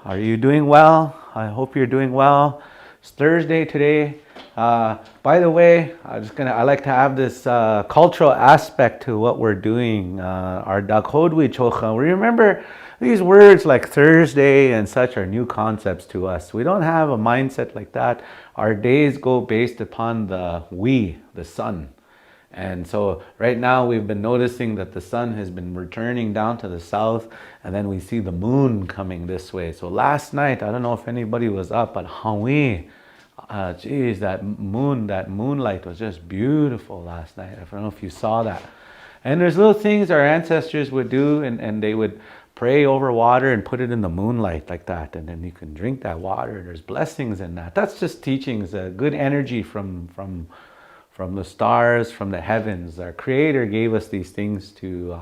Are you doing well? I hope you're doing well. It's Thursday today. By the way, I like to have this cultural aspect to what we're doing. Our Dakota chocha. Remember, these words like Thursday and such are new concepts to us. We don't have a mindset like that. Our days go based upon the sun. And so right now we've been noticing that the sun has been returning down to the south, and then we see the moon coming this way. So last night, I don't know if anybody was up, but Hawaii, geez, that moonlight was just beautiful last night. I don't know if you saw that. And there's little things our ancestors would do, and they would pray over water and put it in the moonlight like that, and then you can drink that water. There's blessings in that. That's just teachings, good energy from the stars, from the heavens. Our Creator gave us these things to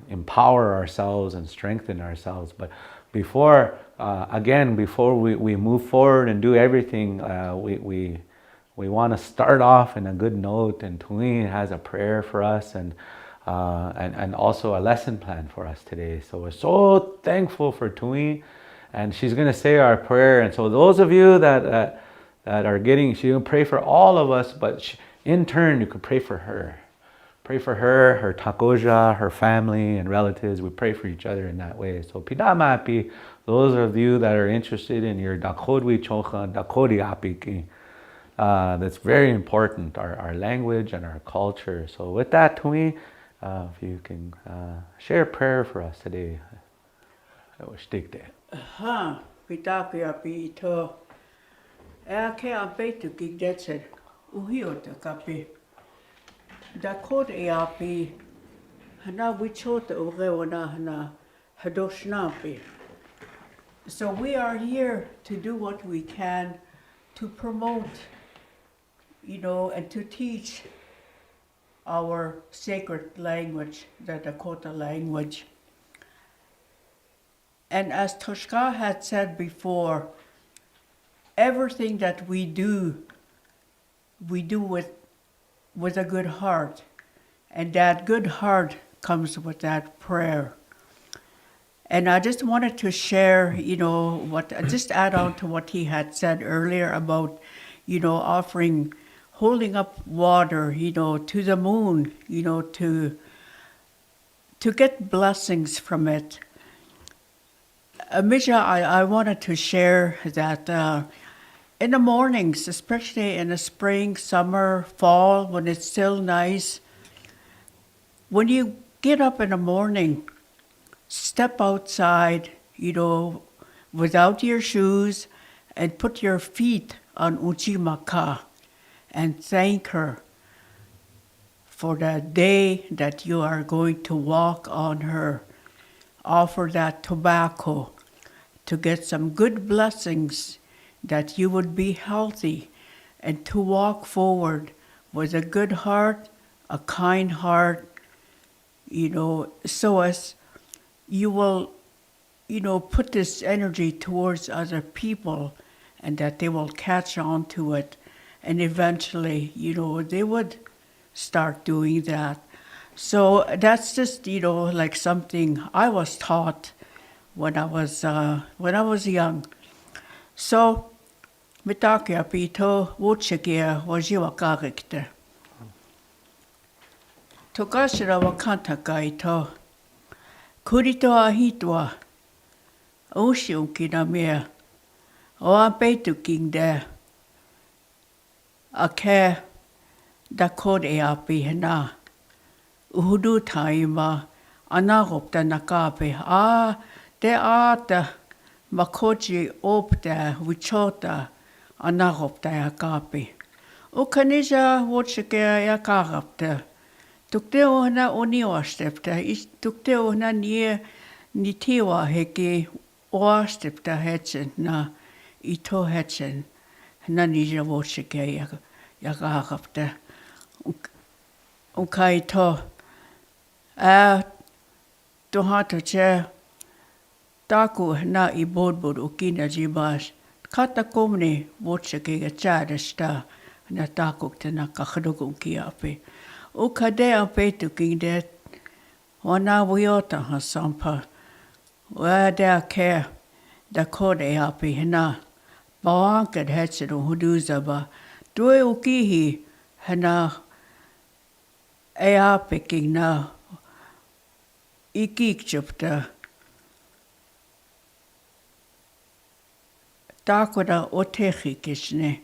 empower ourselves and strengthen ourselves. But before we move forward and do everything, we want to start off in a good note. And Tui has a prayer for us and also a lesson plan for us today. So we're so thankful for Tui, and she's going to say our prayer. And so those of you that are getting, she will pray for all of us, but in turn you could pray for her. Pray for her takoja, her family and relatives. We pray for each other in that way. So pidamapi, those of you that are interested in your dakodwi chocha, dakodi apiki, that's very important, our language and our culture. So with that, Tui, if you can share a prayer for us today, I wish take that. Iapi to. Ke ampetu ki detsen uhiota kapi. Dakota Iapi hana wichota urewana hana hadoshnapi. So we are here to do what we can to promote, and to teach our sacred language, the Dakota language. And as Toshka had said before, everything that we do with a good heart. And that good heart comes with that prayer. And I just wanted to share, just add on to what he had said earlier about, holding up water, to the moon, to get blessings from it. Misha, I wanted to share that in the mornings, especially in the spring, summer, fall, when it's still nice, when you get up in the morning, step outside, without your shoes, and put your feet on Uchimaka and thank her for the day that you are going to walk on her. Offer that tobacco to get some good blessings, that you would be healthy and to walk forward with a good heart, a kind heart, so as you will, put this energy towards other people, and that they will catch on to it. And eventually, they would start doing that. So that's just, like something I was taught when I was young. So, mitakia pito wuchikia wajiwa karikte. Tokashira wakanta kaito. Kurito ahitwa. Oshunki na mea. O ampetu kingde. Ake Dakota Iapi hena. Uhudu taima anagopta nakape te ata makochi opta wichota anagopta yakape. Ukanija wotchike yakarapta. Tukte ohna oniwastepta. Tukte ohna ni tiwa heke oastepta hetchen na ito hetchen. Na nija wotchike yakarapta. Ukaito. Tohata che taku na I bodbod ukina jibas kata komne wotcheke ga chadesta na taku te na kakhdogum kiape ukade ape tuking de Wana wiota ha sampa. Wada ke Dakota Iapi hana. Bawankat hetero huduza ba. Due ukihi hana Iapi king na ikikchupta. Dakota otechi kishne.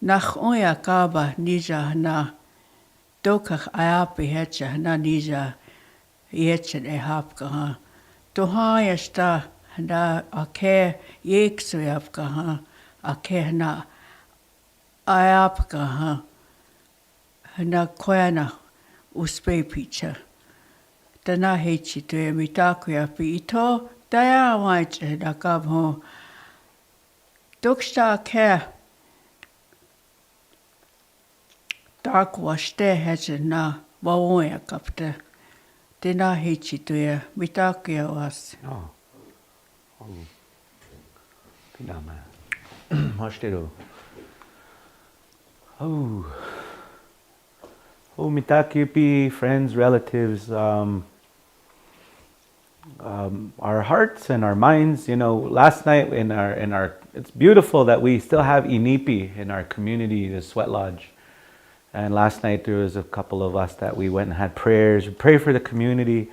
Nach oya kaba nija hana. Dokach Iapi hetja hana nija. Ietchen hapka ha. Tohaya sta hana ake yeksu hapka ha. Ake hana Iapka ha. Hana koena uspe picha. Tana hechi to e mitaku Iapi ito. Daya waiche hana kab ho. Doksta ake. Dark washte hetja na wawoya kapte. Tēnā hechi tu e, mitaku ia was. Oh. Pina man. Hashtiru. Oh. Oh, mitaku friends, relatives, our hearts and our minds, last night in our, it's beautiful that we still have Inipi in our community, the sweat lodge. And last night there was a couple of us that we went and had prayers. We pray for the community.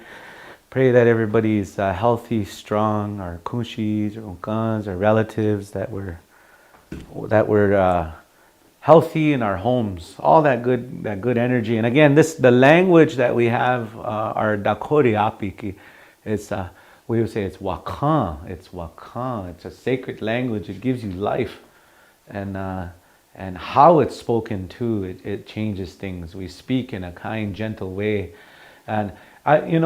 Pray that everybody's healthy, strong, our kushis, our unkans, our relatives, that we're healthy in our homes. All that good energy. And again, the language that we have, our Dakota Iapi, it's we would say it's wakan. It's wakan. It's a sacred language. It gives you life, and how it's spoken too, it changes things. We speak in a kind, gentle way. And in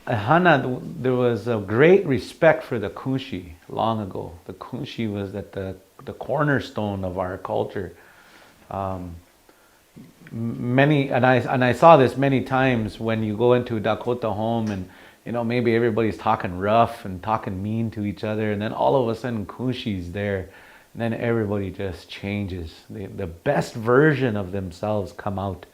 Hana, there was a great respect for the kunshi long ago. The kunshi was at the cornerstone of our culture. And I saw this many times when you go into a Dakota home and maybe everybody's talking rough and talking mean to each other, and then all of a sudden kunshi's there. And then everybody just changes. The best version of themselves come out.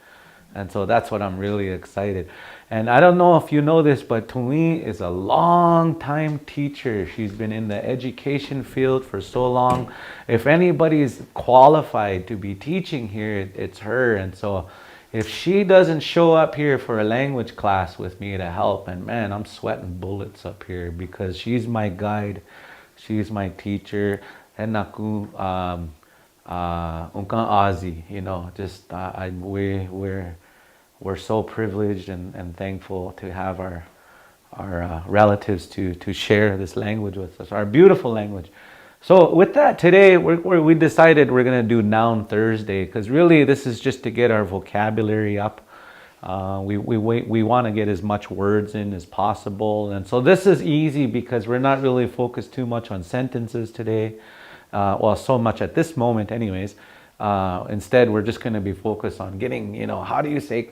And so that's what I'm really excited. And I don't know if you know this, but Tumi is a long-time teacher. She's been in the education field for so long. If anybody's qualified to be teaching here, it's her. And so if she doesn't show up here for a language class with me to help, and man, I'm sweating bullets up here because she's my guide. She's my teacher. And naku unkan Ozzy, we're so privileged and thankful to have our relatives to share this language with us, our beautiful language. So with that, today we decided we're going to do Noun Thursday, because really this is just to get our vocabulary up. We want to get as much words in as possible, and so this is easy because we're not really focused too much on sentences today. So much at this moment anyways. Instead, we're just going to be focused on getting, how do you say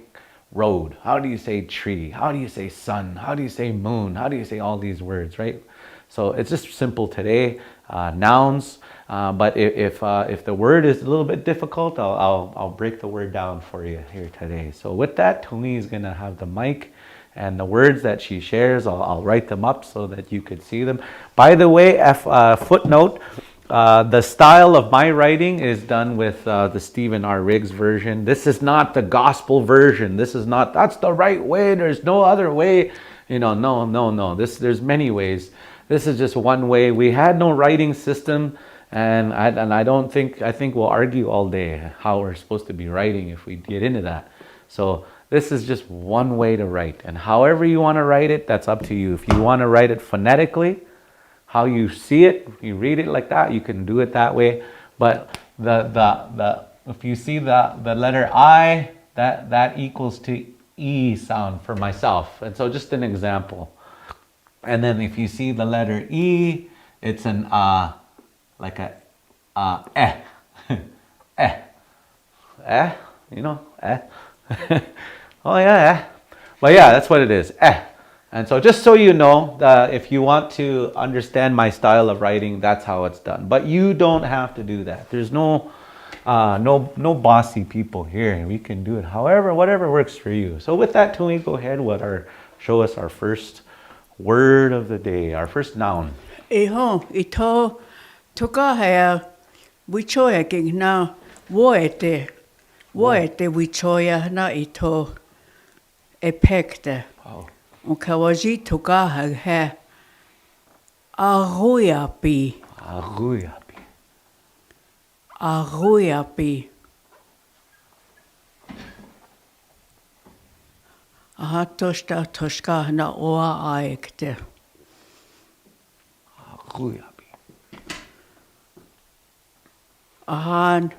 road? How do you say tree? How do you say sun? How do you say moon? How do you say all these words, right? So it's just simple today, nouns. But if the word is a little bit difficult, I'll break the word down for you here today. So with that, Tumi is going to have the mic. And the words that she shares, I'll write them up so that you could see them. By the way, footnote, the style of my writing is done with the Stephen R. Riggs version. This is not the gospel version. This is not, that's the right way. There's no other way. No. There's many ways. This is just one way. We had no writing system. And I think we'll argue all day how we're supposed to be writing if we get into that. So this is just one way to write. And however you want to write it, that's up to you. If you want to write it phonetically, how you see it, you read it like that, you can do it that way. But if you see the letter I, that equals to E sound for myself. And so just an example. And then if you see the letter E, it's an like a eh. Eh. Eh, eh. Oh yeah, eh. But yeah, that's what it is, eh. And so just so you know, if you want to understand my style of writing, that's how it's done. But you don't have to do that. There's no bossy people here. We can do it however, whatever works for you. So with that, Tumi, go ahead with our show us our first word of the day, our first noun. Iho, ito, toka hea, wichoya king na, woete wichoya na ito, epekte. Wow. Ukawaji toka he, Iapi. Iapi. Aha toshka na oa aikte. Ahan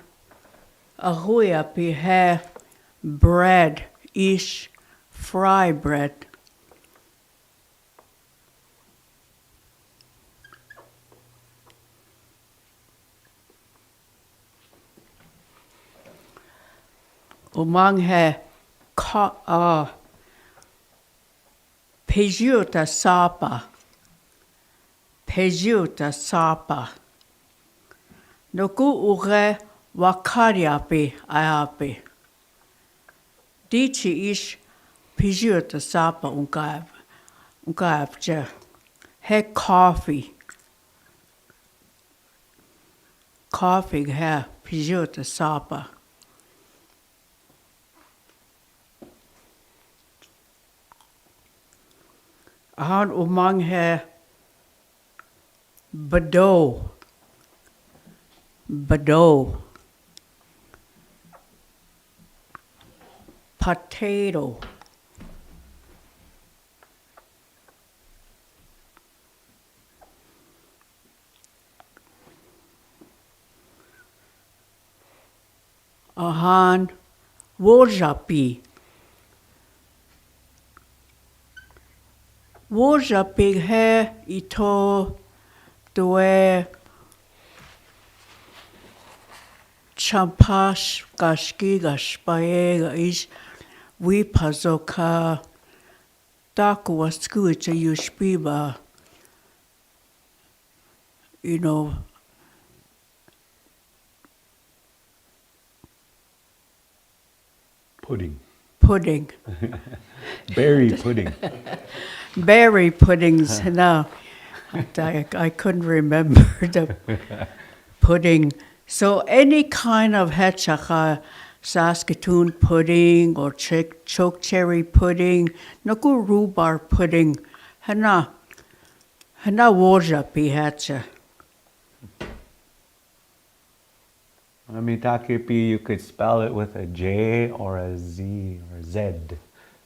Iapi he bread ish fry bread. Umang he pejuta sapa. Noku ure wakariapi Iapi. Dici ish pejuta sapa unkavje. He coffee. Coffee he pejuta sapa. Ahan umang he Bado. Potato. Ahan Wojapi. Wojapi he ito doe champash gashkiga spaega ish wipazoka daku waskucha yushpiba, you know, Pudding. Berry puddings. No, I couldn't remember the pudding. So any kind of hechaka, Saskatoon pudding or choke cherry pudding, naku rhubarb pudding, hana woja pihacha. Mitakipi, you could spell it with a J or a Z or Z.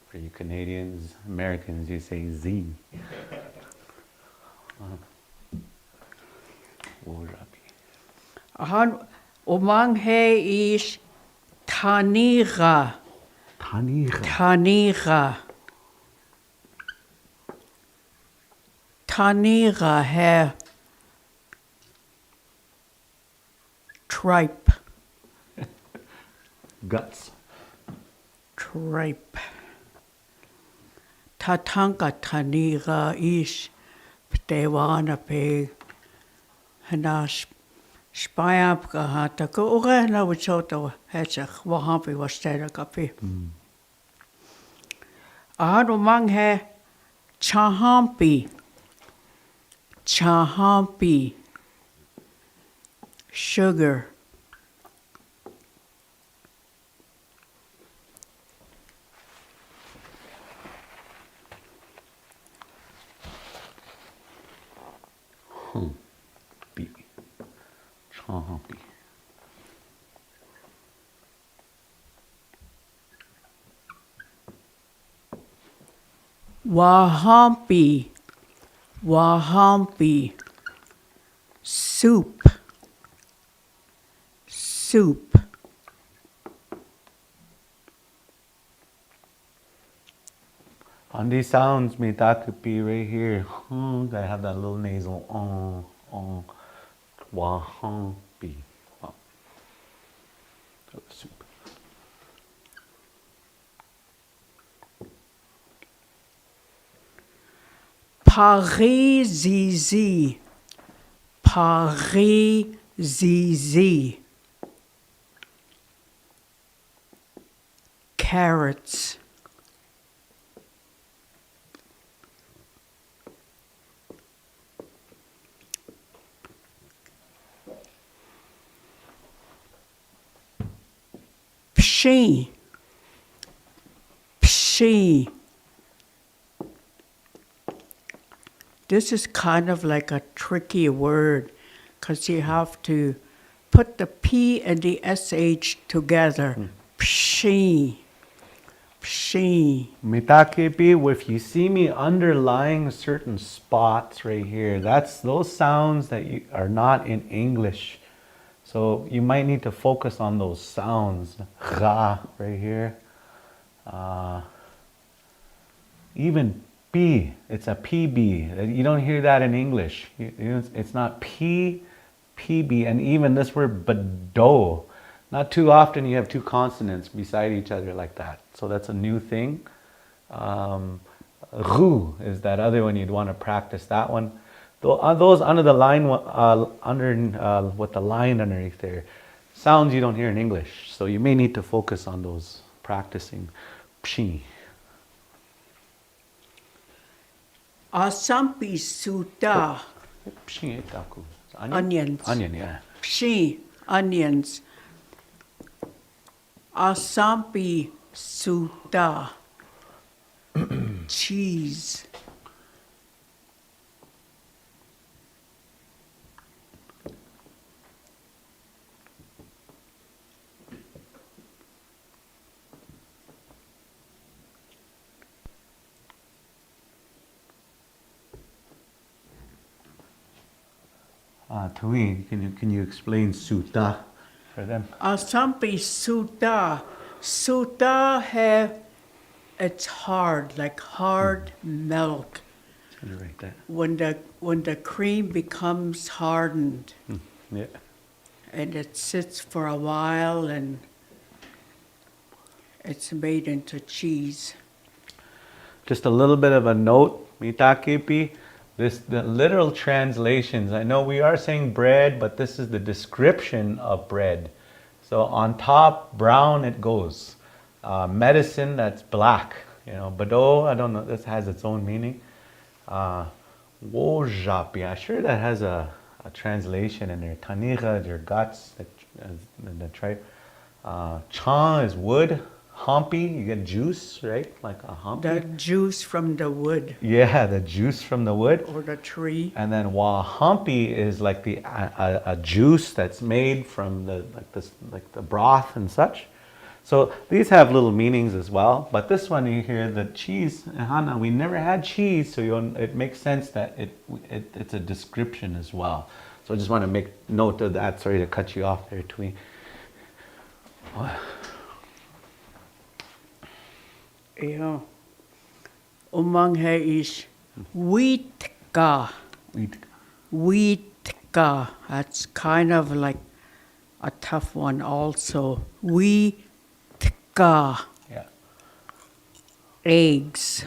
For you Canadians, Americans, you say Z. Ahan umang he ish tanira. Tanira he tripe. Guts. Tripe. Tatanka tanira ish ptewana pe hanash spayap kahata ko ure na wichota hechach wahampi wastera kapi. Ahad umang he chahampi. Sugar. Chahampi. Wahampi. Soup. On these sounds, Mitakipi right here. Gotta have that little nasal. Wahampi. Wow. That was soup. Parizizi. Carrots. Pshi. Pshi. This is kind of like a tricky word because you have to put the P and the SH together. Pshi. Pshi. Mitakepi, if you see me underlying certain spots right here, that's those sounds that are not in English. So you might need to focus on those sounds. Ra right here. Even P, it's a PB. You don't hear that in English. It's not P, PB, and even this word bado. Not too often you have two consonants beside each other like that. So that's a new thing. Ru is that other one you'd want to practice that one. Those under the line, with the line underneath there, sounds you don't hear in English. So you may need to focus on those practicing. Pshi. Asampi Sutta. Pshi itaku. Onions. Onion, yeah. Pshi. Onions. Asampi Sutta. Cheese. Tui, can you explain sutta for them? Asampi Sutta. Sutta have, it's hard, like hard milk. Right there. When the cream becomes hardened Yeah. and it sits for a while and it's made into cheese. Just a little bit of a note, mitakepi. The literal translations. I know we are saying bread, but this is the description of bread. So on top, brown it goes. Medicine, that's black. Bado, I don't know. This has its own meaning. Wojapi, I'm sure that has a translation in there. Taniga, your guts, the tripe. Chan is wood. Hampi, you get juice, right? Like a hampi. The juice from the wood Yeah, the juice from the wood. or the tree. And then wahampi is like a juice that's made from the broth and such. So these have little meanings as well. But this one you hear the cheese, Hana, we never had cheese, so it makes sense that it's a description as well. So I just want to make note of that. Sorry to cut you off there, Tui. Yeah. Umang he is wheatka. Wheatka. That's kind of like a tough one also. Wheatka. Yeah. Eggs.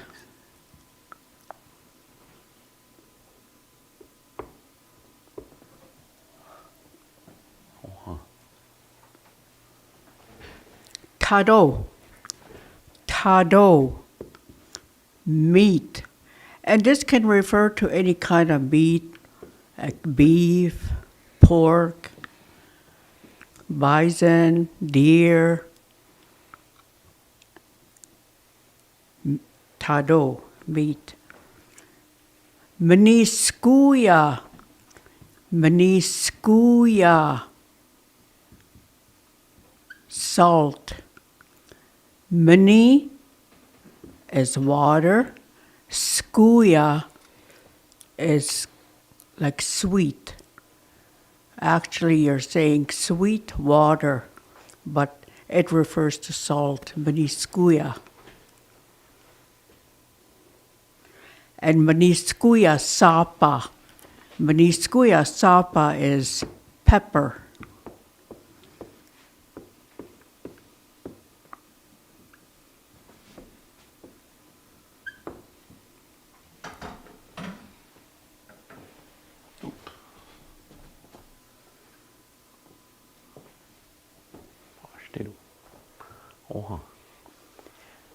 Tado. Tado. Meat. And this can refer to any kind of meat, like beef, pork, bison, deer. Tado, meat. Meniscuia. Meniscuia. Salt. Meni is water. Scuia is like sweet. Actually, you're saying sweet water, but it refers to salt. Meniscuia. And Meniscuia sapa. Meniscuia sapa is pepper.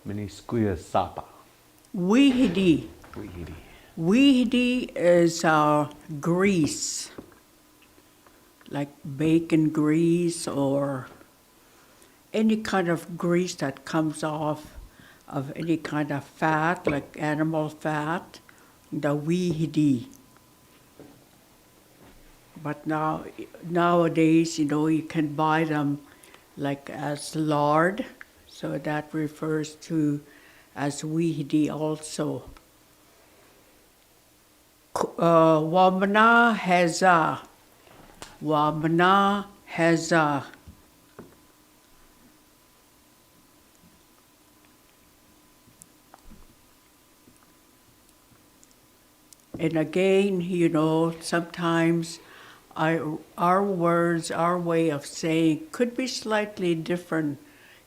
Meniscuia sapa. Wihidi. Wihidi. Wihidi is grease, like bacon grease or any kind of grease that comes off of any kind of fat, like animal fat, the wihidi. But nowadays, you can buy them like as lard, so that refers to as wihidi also. Wamana heza. Wamana heza. And again, sometimes our words, our way of saying could be slightly different,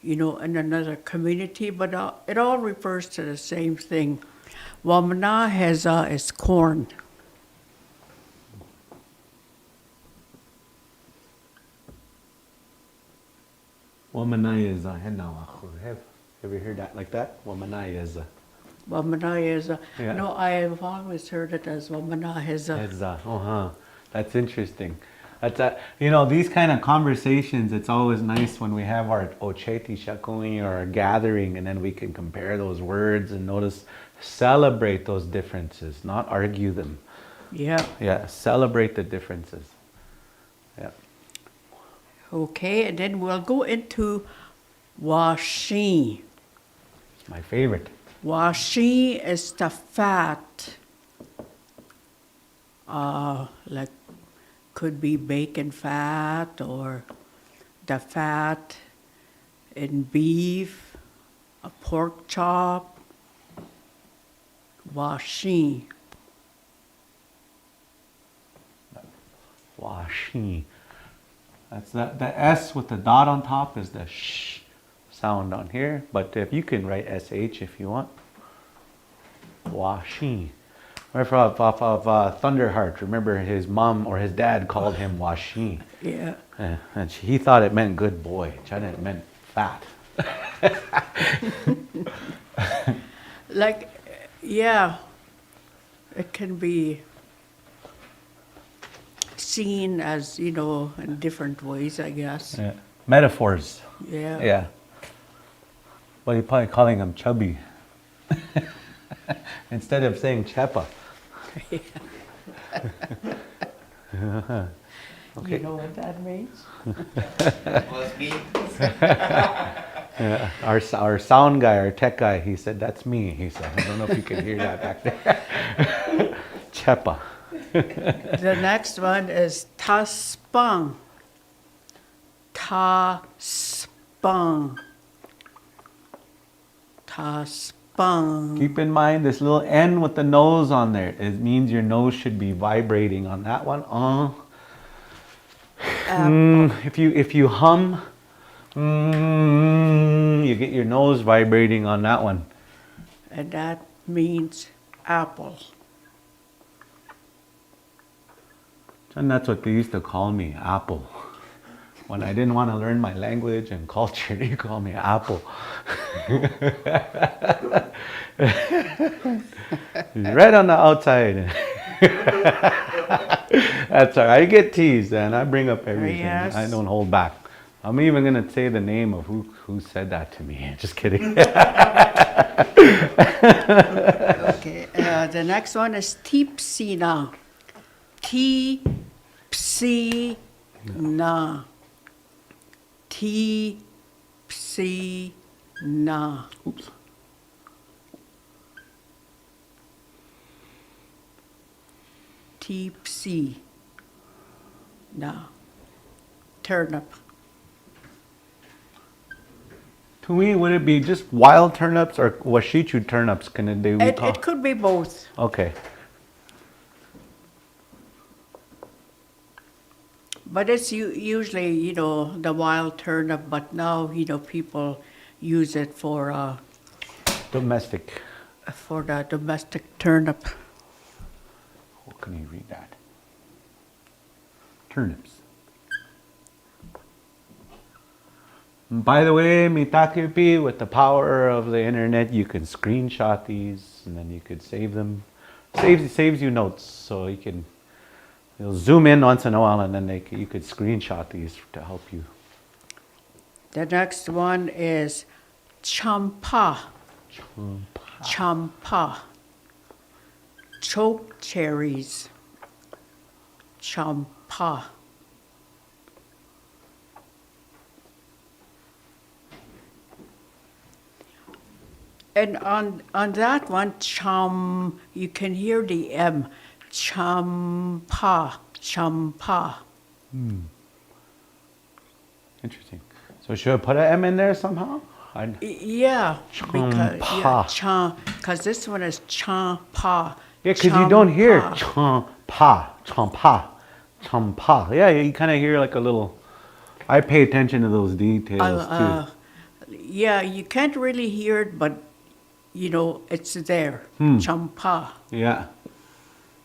in another community, but it all refers to the same thing. Wamana heza is corn. Womaniza. Have you ever heard that like that? Womaniza. Wamana heza. Yeah. No, I have always heard it as wamana heza. That's interesting. These kind of conversations, it's always nice when we have our ocheti shakuni or our gathering, and then we can compare those words and celebrate those differences, not argue them. Yeah. Yeah, celebrate the differences. Yeah. Okay, and then we'll go into washi. My favorite. Washi is the fat, like could be bacon fat or the fat in beef, a pork chop. Washi. Washi. That's the S with the dot on top is the sh sound on here. But if you can write SH if you want. Washi. Right off of Thunderheart. Remember his mom or his dad called him Washi. Yeah. And he thought it meant good boy. China it meant fat. Like, yeah, it can be seen as, in different ways, I guess. Yeah. Metaphors. Yeah. Yeah. Well, you're probably calling him chubby. Instead of saying chepa. Okay. You know what that means? Was me. Yeah. Our sound guy, our tech guy, he said, that's me. He said, I don't know if you can hear that back there. Chepa. The next one is taspang. Taspang. Taspang. Keep in mind this little N with the nose on there. It means your nose should be vibrating on that one. If you hum, you get your nose vibrating on that one. And that means apple. And that's what they used to call me, Apple. When I didn't want to learn my language and culture, they called me Apple. Right on the outside. That's all right. I get teased and I bring up everything. Yes. I don't hold back. I'm even going to say the name of who said that to me. Just kidding. Okay, the next one is tipsina. Tipsina. Tipsina. Oops. Tipsina. Turnip. To me, would it be just wild turnips or washichu turnips? It could be both. Okay. But it's usually, the wild turnip, but now, people use it for Domestic. the domestic turnip. How can you read that? Turnips. By the way, Mitakipi, with the power of the internet, you can screenshot these and then you could save them. Saves you notes, so you'll zoom in once in a while and then you could screenshot these to help you. The next one is champa. Champa. Choke cherries. Champa. And on that one, you can hear the M. Champa. Champa. Interesting. So should I put an M in there somehow? Yeah, Champa. because this one is champa. Yeah, because you don't hear champa, champa, champa. Yeah, you kind of hear like a little. I pay attention to those details too. Yeah, you can't really hear it, but it's there. Champa. Yeah.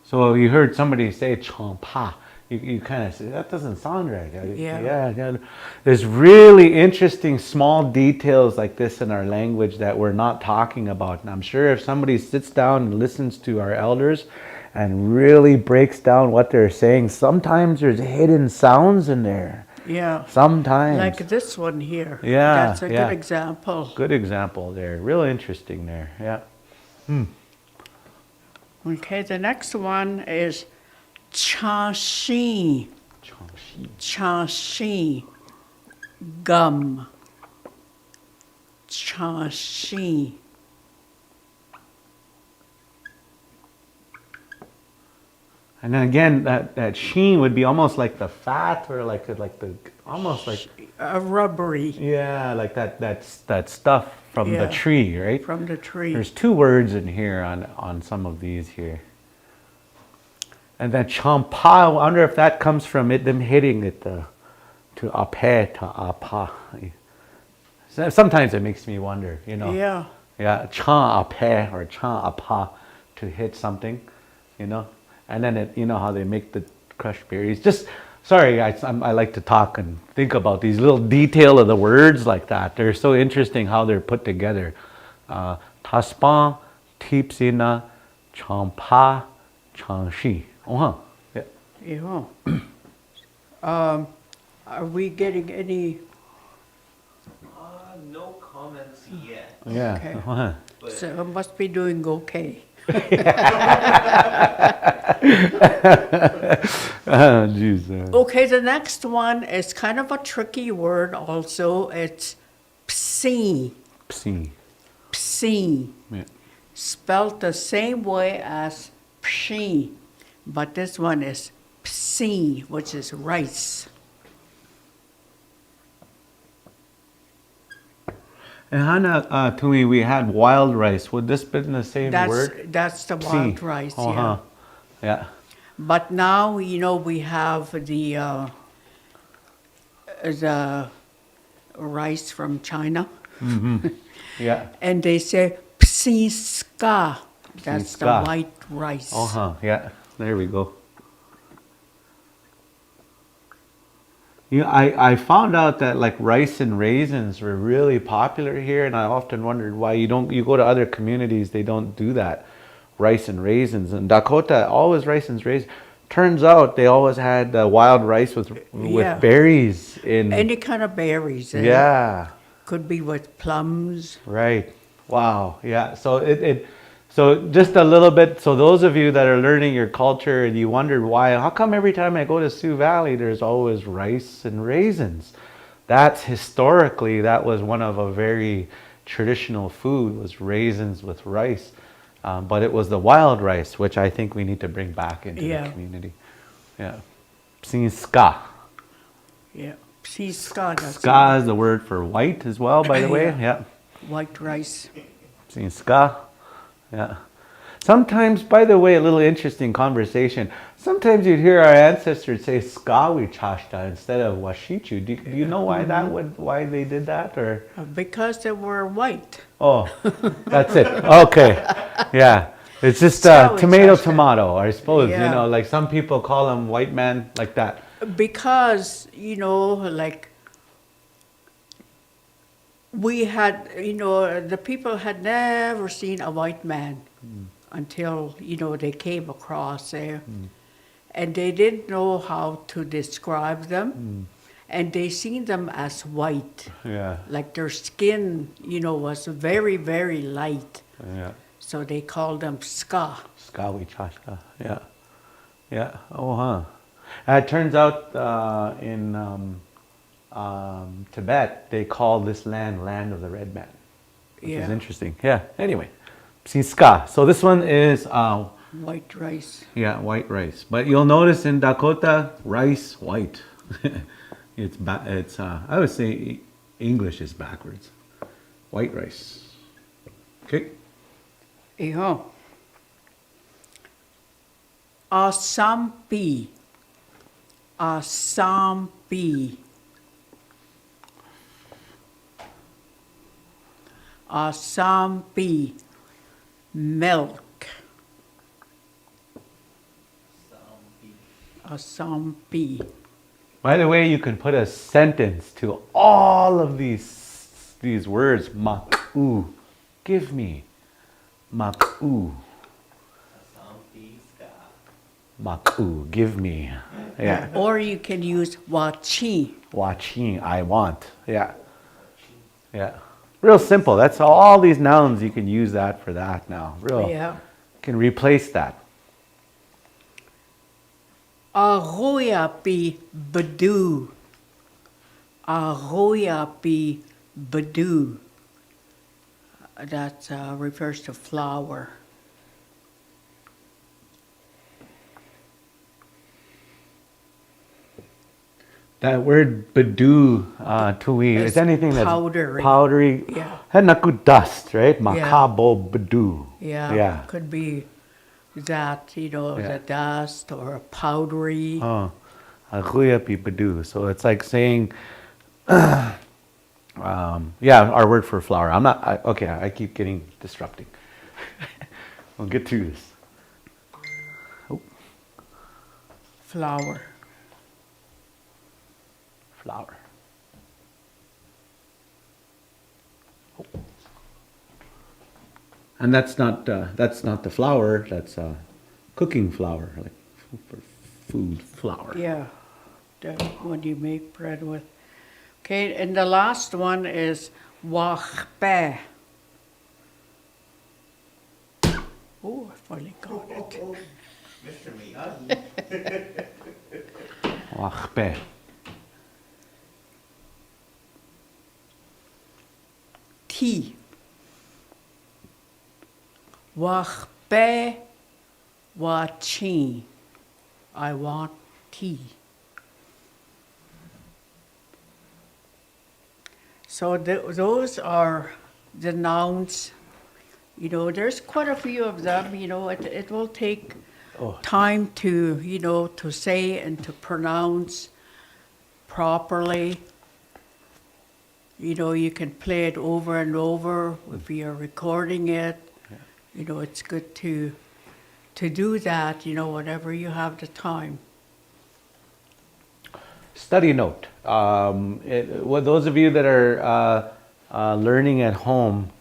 So you heard somebody say champa. You kind of say, that doesn't sound right. Yeah. There's really interesting small details like this in our language that we're not talking about. And I'm sure if somebody sits down and listens to our elders and really breaks down what they're saying, sometimes there's hidden sounds in there. Yeah. Sometimes. Like this one here. Yeah. That's a good example. Good example there. Real interesting there. Yeah. Okay, the next one is chashi. Chashi. Gum. Chashi. And then again, that sheen would be almost like the fat, or like the almost like Rubbery. yeah, like that stuff from the Yeah. tree, right? From the tree. There's 2 words in here on some of these here. And then champa, I wonder if that comes from them hitting it to ape to apa. Sometimes it makes me wonder, Yeah. Yeah, cha ape or cha apa to hit something, And then how they make the crushed berries. Just sorry, I like to talk and think about these little detail of the words like that. They're so interesting how they're put together. Taspan, tipsina, champa, changshi. Yeah. Yeah. Are we getting any? No comments yet. Yeah. Okay. So I must be doing okay. Jeez. Okay, the next one is kind of a tricky word also. It's psi. Psi. Psi. Yeah. Spelled the same way as pshi, but this one is psi, which is rice. And Hannah, Tumi, we had wild rice. Would this been the same word? That's the Psi. wild rice, yeah. Yeah. But now, we have the rice from China. Yeah. And they say psi ska. That's the Ska. white rice. Yeah. There we go. I found out that like rice and raisins were really popular here, and I often wondered why you go to other communities, they don't do that. Rice and raisins. And Dakota, always rice and raisins. Turns out they always had wild rice with Yeah. berries in. Any kind of berries. Yeah. Could be with plums. Right. Wow. Yeah. So so just a little bit. So those of you that are learning your culture and you wondered how come every time I go to Sioux Valley there's always rice and raisins? That's historically, that was one of a very traditional food, was raisins with rice. But it was the wild rice, which I think we need to bring back into the community. Yeah. Psi ska. Yeah. Psi ska. Ska is the word for white as well, by the way. Yeah. White rice. Psi ska. Yeah. Sometimes, by the way, a little interesting conversation. Sometimes you'd hear our ancestors say "skawi chashta" instead of "washichu." Do you know why why they did that, or? Because they were white. Oh, that's it. Okay, yeah. It's just Skawi chashta. tomato, I suppose. Yeah. Like some people call them white man, like that. Because, like we had, the people had never seen a white man until, they came across there. And they didn't know how to describe them. and they seen them as white, Yeah. like their skin, was very, very light. Yeah. So they called them ska. Skawi Chashka. Yeah. Yeah. Oh, huh. It turns out in Tibet, they call this land of the red man, which is Yeah, interesting. Yeah. Anyway, Siska. So this one is, white rice. yeah, white rice. But you'll notice in Dakota, rice white. It's I would say English is backwards. White rice. Okay. Iho. Asampi. Asampi. Asampi. Milk. Asampi. By the way, you can put a sentence to all of these words. Maku, give me. Maku, maku, give me. Yeah. Or you can use wachi. Watching, I want. Yeah. Yeah. Real simple. That's all these nouns. You can use that for that now. Real. Yeah. You can replace that. Ahoyapi badu. Ahoyapi badu. That refers to flour. That word badu, tui, is It's anything that's powdery. powdery. Yeah. Henaku dust, right? Makabo badu. Yeah. Yeah. Could be that, Yeah. the dust or a powdery. Oh, aguyapi badu. So it's like saying, yeah, our word for flour. Okay, I keep getting disrupting. We'll get through this. Oh, Flour. flour. Oh. And that's not the flour. That's cooking flour, like for food flour. Yeah. The one you make bread with. Okay, and the last one is wachpe. Oh, I finally got it. Mr. Miyagi. Wachpe. Tea. Wachpe wachi. I want tea. So those are the nouns. There's quite a few of them. It will take time to, to say and to pronounce properly. You can play it over and over if you're recording it. It's good to do that, whenever you have the time. Study note. Those of you that are learning at home,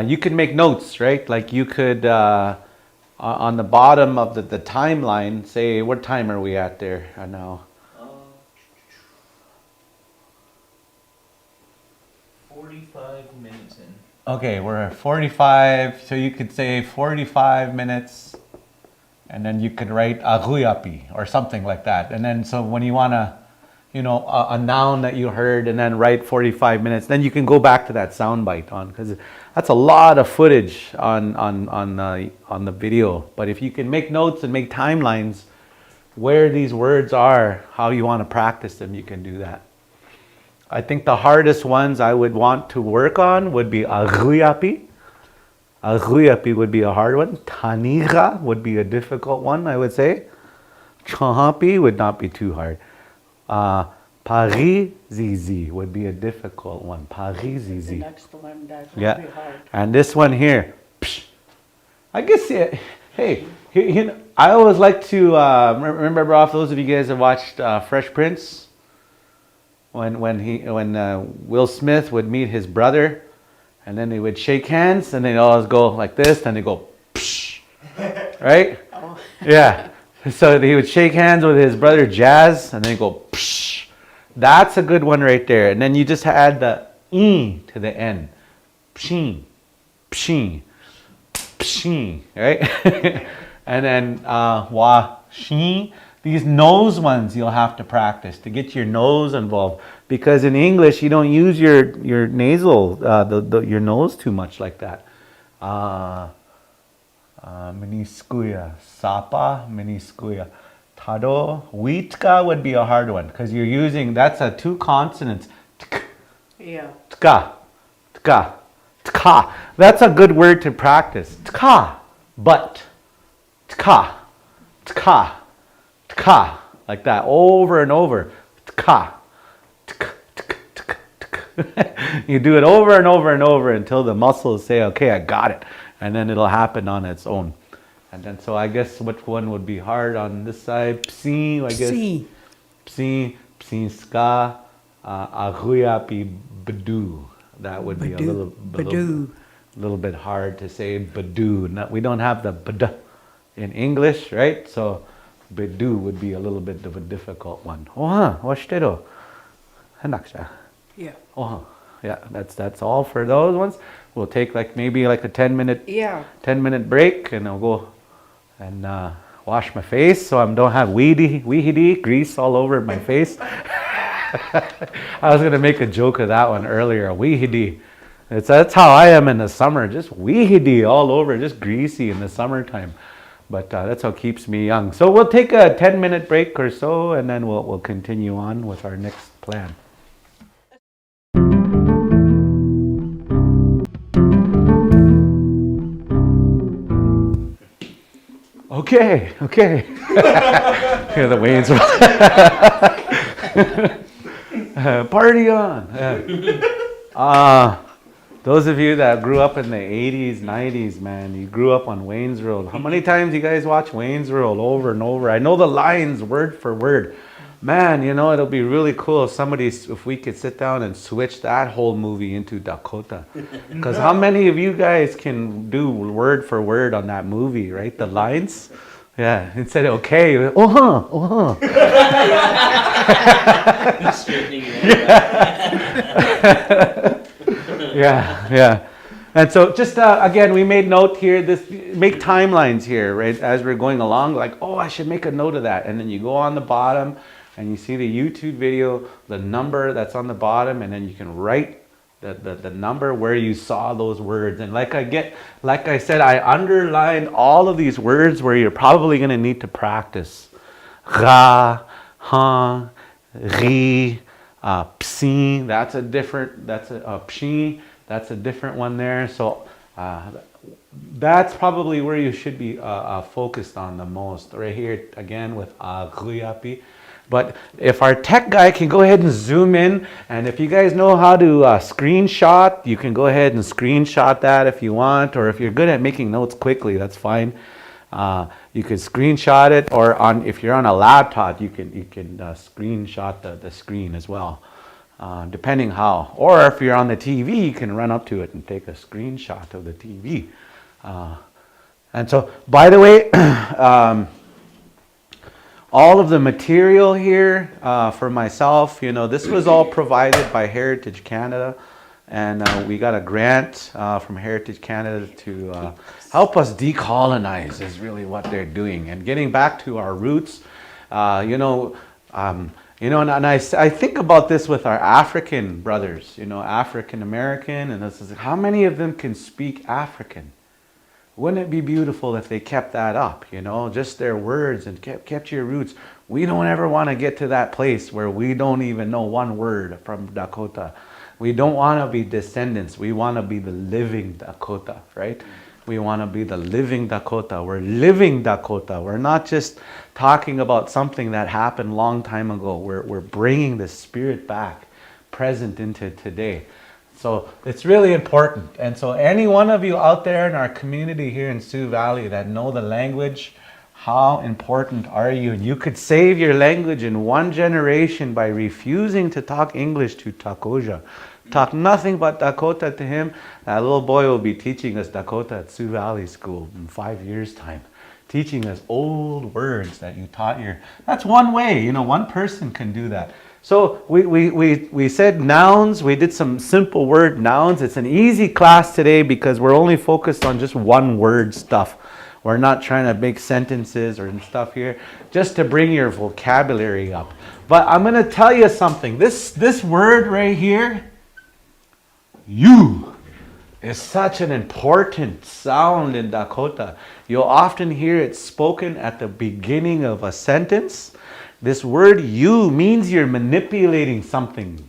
you can make notes, right? Like you could, on the bottom of the timeline, say, what time are we at there now? 45 minutes in. Okay, we're at 45, so you could say 45 minutes, and then you could write Iapi or something like that. And then, so when you want to, a noun that you heard and then write 45 minutes, then you can go back to that soundbite on, because that's a lot of footage on the video. But if you can make notes and make timelines where these words are, how you want to practice them, you can do that. I think the hardest ones I would want to work on would be Iapi. Iapi would be a hard one. Taniga would be a difficult one, I would say. Chahapi would not be too hard. Parizizi would be a difficult one. The Parizizi. next one, that will Yeah. be hard. And this one here, I guess, hey, I always like to, remember, for those of you guys that watched Fresh Prince? When Will Smith would meet his brother, and then they would shake hands, and they'd always go like this, then they go, psh, right? Yeah. So he would shake hands with his brother Jazz, and then go, psh. That's a good one right there. And then you just add the E to the end. Pshin, pshin, pshin, right? And then wa, shin. These nose ones you'll have to practice to get your nose involved. Because in English, you don't use your nasal, your nose too much like that. Meniscuia, sapa, meniscuia. Tado, Witka would be a hard one because you're using, that's a two consonants. Yeah. Tka, tka, tka. That's a good word to practice. Tka, but. Tka, tka, tka. Like that over and over. Tka, tka, tka, tka, tka. You do it over and over and over until the muscles say, okay, I got it. And then it'll happen on its own. And then, so I guess which one would be hard on this side? Psi, I guess. Psi. Psi, psi ska, Iapi, badu. That would be a little bit hard to say. Badu. We don't have the bada in English, right? So badu would be a little bit of a difficult one. Oh, washitero. Hanaksha. Yeah. Oh, yeah. That's all for those ones. We'll take maybe a 10-minute break, and I'll go and wash my face so I don't have weehity grease all over my face. I was gonna make a joke of that one earlier. Weehity. That's how I am in the summer, just weehity all over, just greasy in the summertime. But that's what keeps me young. So we'll take a 10-minute break or so, and then we'll continue on with our next plan. Okay. Here the Wayne's party on. Those of you that grew up in the 80s, 90s, man, you grew up on Wayne's World. How many times you guys watch Wayne's World over and over? I know the lines word for word. Man, it'll be really cool if we could sit down and switch that whole movie into Dakota. Because how many of you guys can do word for word on that movie, right? The lines? Yeah, instead of okay, Straightening your hair. Yeah. And so just, again, we made note here, make timelines here, right? As we're going along, I should make a note of that. And then you go on the bottom and you see the YouTube video, the number that's on the bottom, and then you can write the number where you saw those words. And like I said, I underlined all of these words where you're probably going to need to practice. Ra, ha, ri, psi, that's a pshi, that's a different one there. So that's probably where you should be focused on the most. Right here again with Iapi. But if our tech guy can go ahead and zoom in, and if you guys know how to screenshot, you can go ahead and screenshot that if you want, or if you're good at making notes quickly, that's fine. You can screenshot it, or if you're on a laptop, you can screenshot the screen as well, depending how. Or if you're on the TV, you can run up to it and take a screenshot of the TV. And so, by the way, all of the material here for myself, this was all provided by Heritage Canada, and we got a grant from Heritage Canada to help us decolonize is really what they're doing, and getting back to our roots. And I think about this with our African brothers, African American, and this is how many of them can speak African? Wouldn't it be beautiful if they kept that up, just their words, and kept your roots? We don't ever want to get to that place where we don't even know one word from Dakota. We don't want to be descendants. We want to be the living Dakota, right? We want to be the living Dakota. We're living Dakota. We're not just talking about something that happened a long time ago. We're bringing the spirit back, present into today. So it's really important. And so any one of you out there in our community here in Sioux Valley that know the language, how important are you? And you could save your language in one generation by refusing to talk English to Takoja. Talk nothing but Dakota to him. That little boy will be teaching us Dakota at Sioux Valley School in 5 years' time. Teaching us old words that you taught your... That's one way, one person can do that. So we said nouns. We did some simple word nouns. It's an easy class today because we're only focused on just one word stuff. We're not trying to make sentences or stuff here, just to bring your vocabulary up. But I'm going to tell you something. This word right here, you, is such an important sound in Dakota. You'll often hear it spoken at the beginning of a sentence. This word you means you're manipulating something.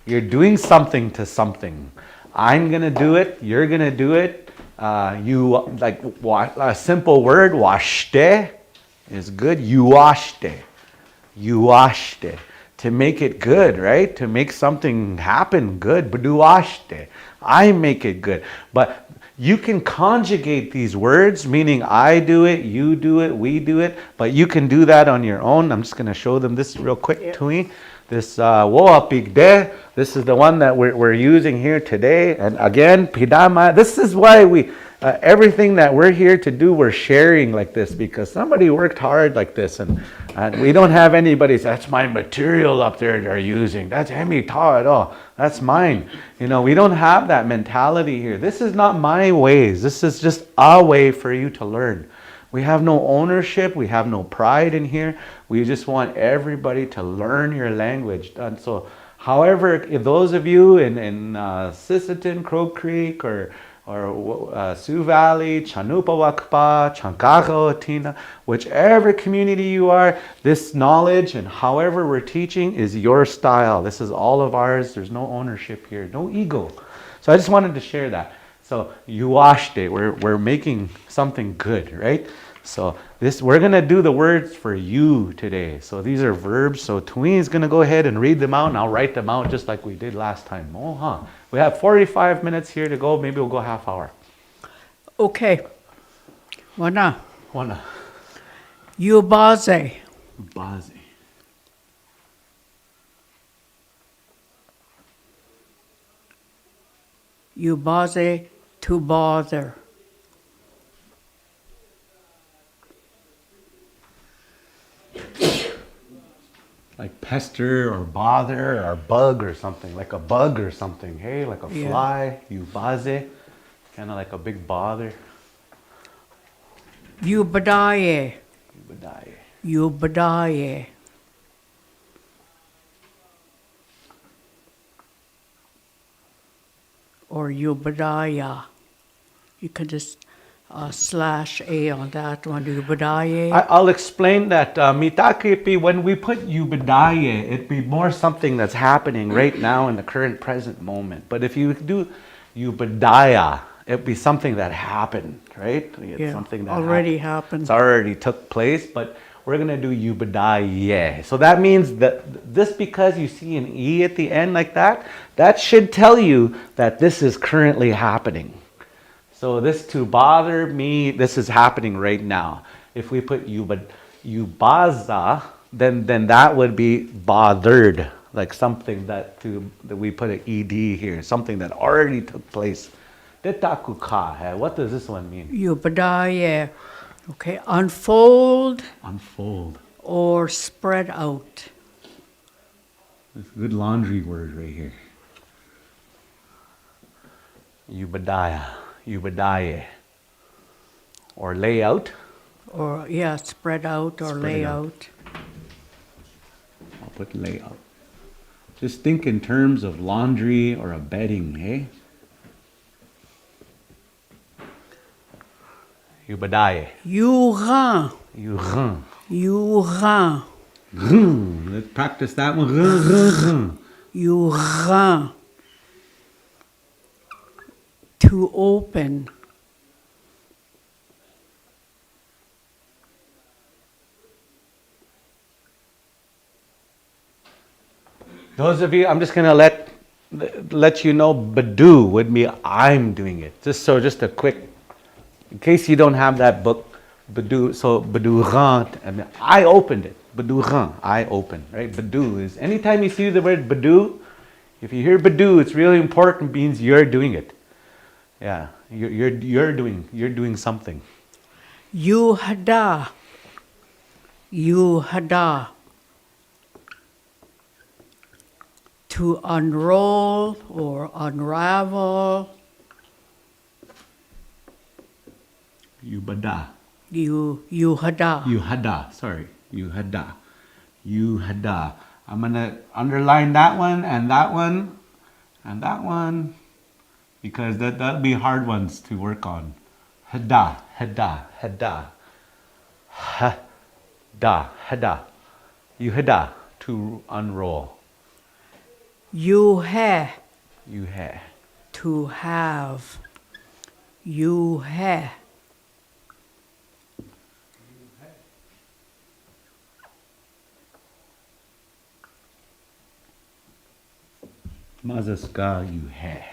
You're doing something to something. I'm going to do it. You're going to do it. You, like a simple word, washte, is good. You washte. You washte. To make it good, right? To make something happen good. Bedu washte. I make it good. But you can conjugate these words, meaning I do it, you do it, we do it, but you can do that on your own. I'm just going to show them this real quick, Tui. This woapigde, this is the one that we're using here today. And again, pidama, this is why we, everything that we're here to do, we're sharing like this because somebody worked hard like this. And we don't have anybody say, that's my material up there they're using. That's Emi Ta at all. That's mine. You know, we don't have that mentality here. This is not my ways. This is just a way for you to learn. We have no ownership. We have no pride in here. We just want everybody to learn your language. And so, however, if those of you in Sisseton, Crow Creek, or Sioux Valley, Chanupawakpa, Chancago, Tina, whichever community you are, this knowledge and however we're teaching is your style. This is all of ours. There's no ownership here, no ego. So I just wanted to share that. So you washed it. We're making something good, right? So we're gonna do the words for you today. So these are verbs. So Tui is gonna go ahead and read them out, and I'll write them out just like we did last time. We have 45 minutes here to go. Maybe we'll go half hour. Okay. Wana. You Yubaze. Bazi. Yubaze, to bother. Like pester or bother or bug or something, like a bug or something. Hey, like a fly, you baze, kind of like a big bother. Yubadaye. Badaye. Yubadaye. Or Yubadaya. You can just slash A on that one, Yubadaye. I'll explain that. Mitakipi, when we put yubadaye, it'd be more something that's happening right now in the current present moment. But if you do yubadaya, it'd be something that happened, right? It's something that already happened. It's already took place, but we're going to do yubadaye. So that means that this, because you see an E at the end like that, that should tell you that this is currently happening. So this to bother me, this is happening right now. If we put yubaza, then that would be bothered, like something that we put an ed here, something that already took place. Detakuka, what does this one mean? Yubadaye. Okay, unfold. Unfold. Or spread out. It's a good laundry word right here. Yubadaye. Or lay out. Or, spread out or lay out. I'll put lay out. Just think in terms of laundry or a bedding, hey? Yubadaye. Yuran. Yuran. Let's practice that one. Yuran. To open. Those of you, I'm just going to let you know, Badu would be I'm doing it. Just a quick, in case you don't have that book, Badu, so Baduran, and I opened it. Baduran, I opened, right? Badu is, anytime you see the word Badu, if you hear Badu, it's really important, means you're doing it. Yeah, you're doing something. Yuhada. To unroll or unravel. Yubada. Yuhada. Yuhada. Sorry. Yuhada. Yuhada. I'm going to underline that one and that one and that one because that'll be hard ones to work on. Hada. Hada. Hada. Hada. Hada. Yuhada. To unroll. Yuhe. Yuhe. To have. Yuhe. Mazaska yuhe.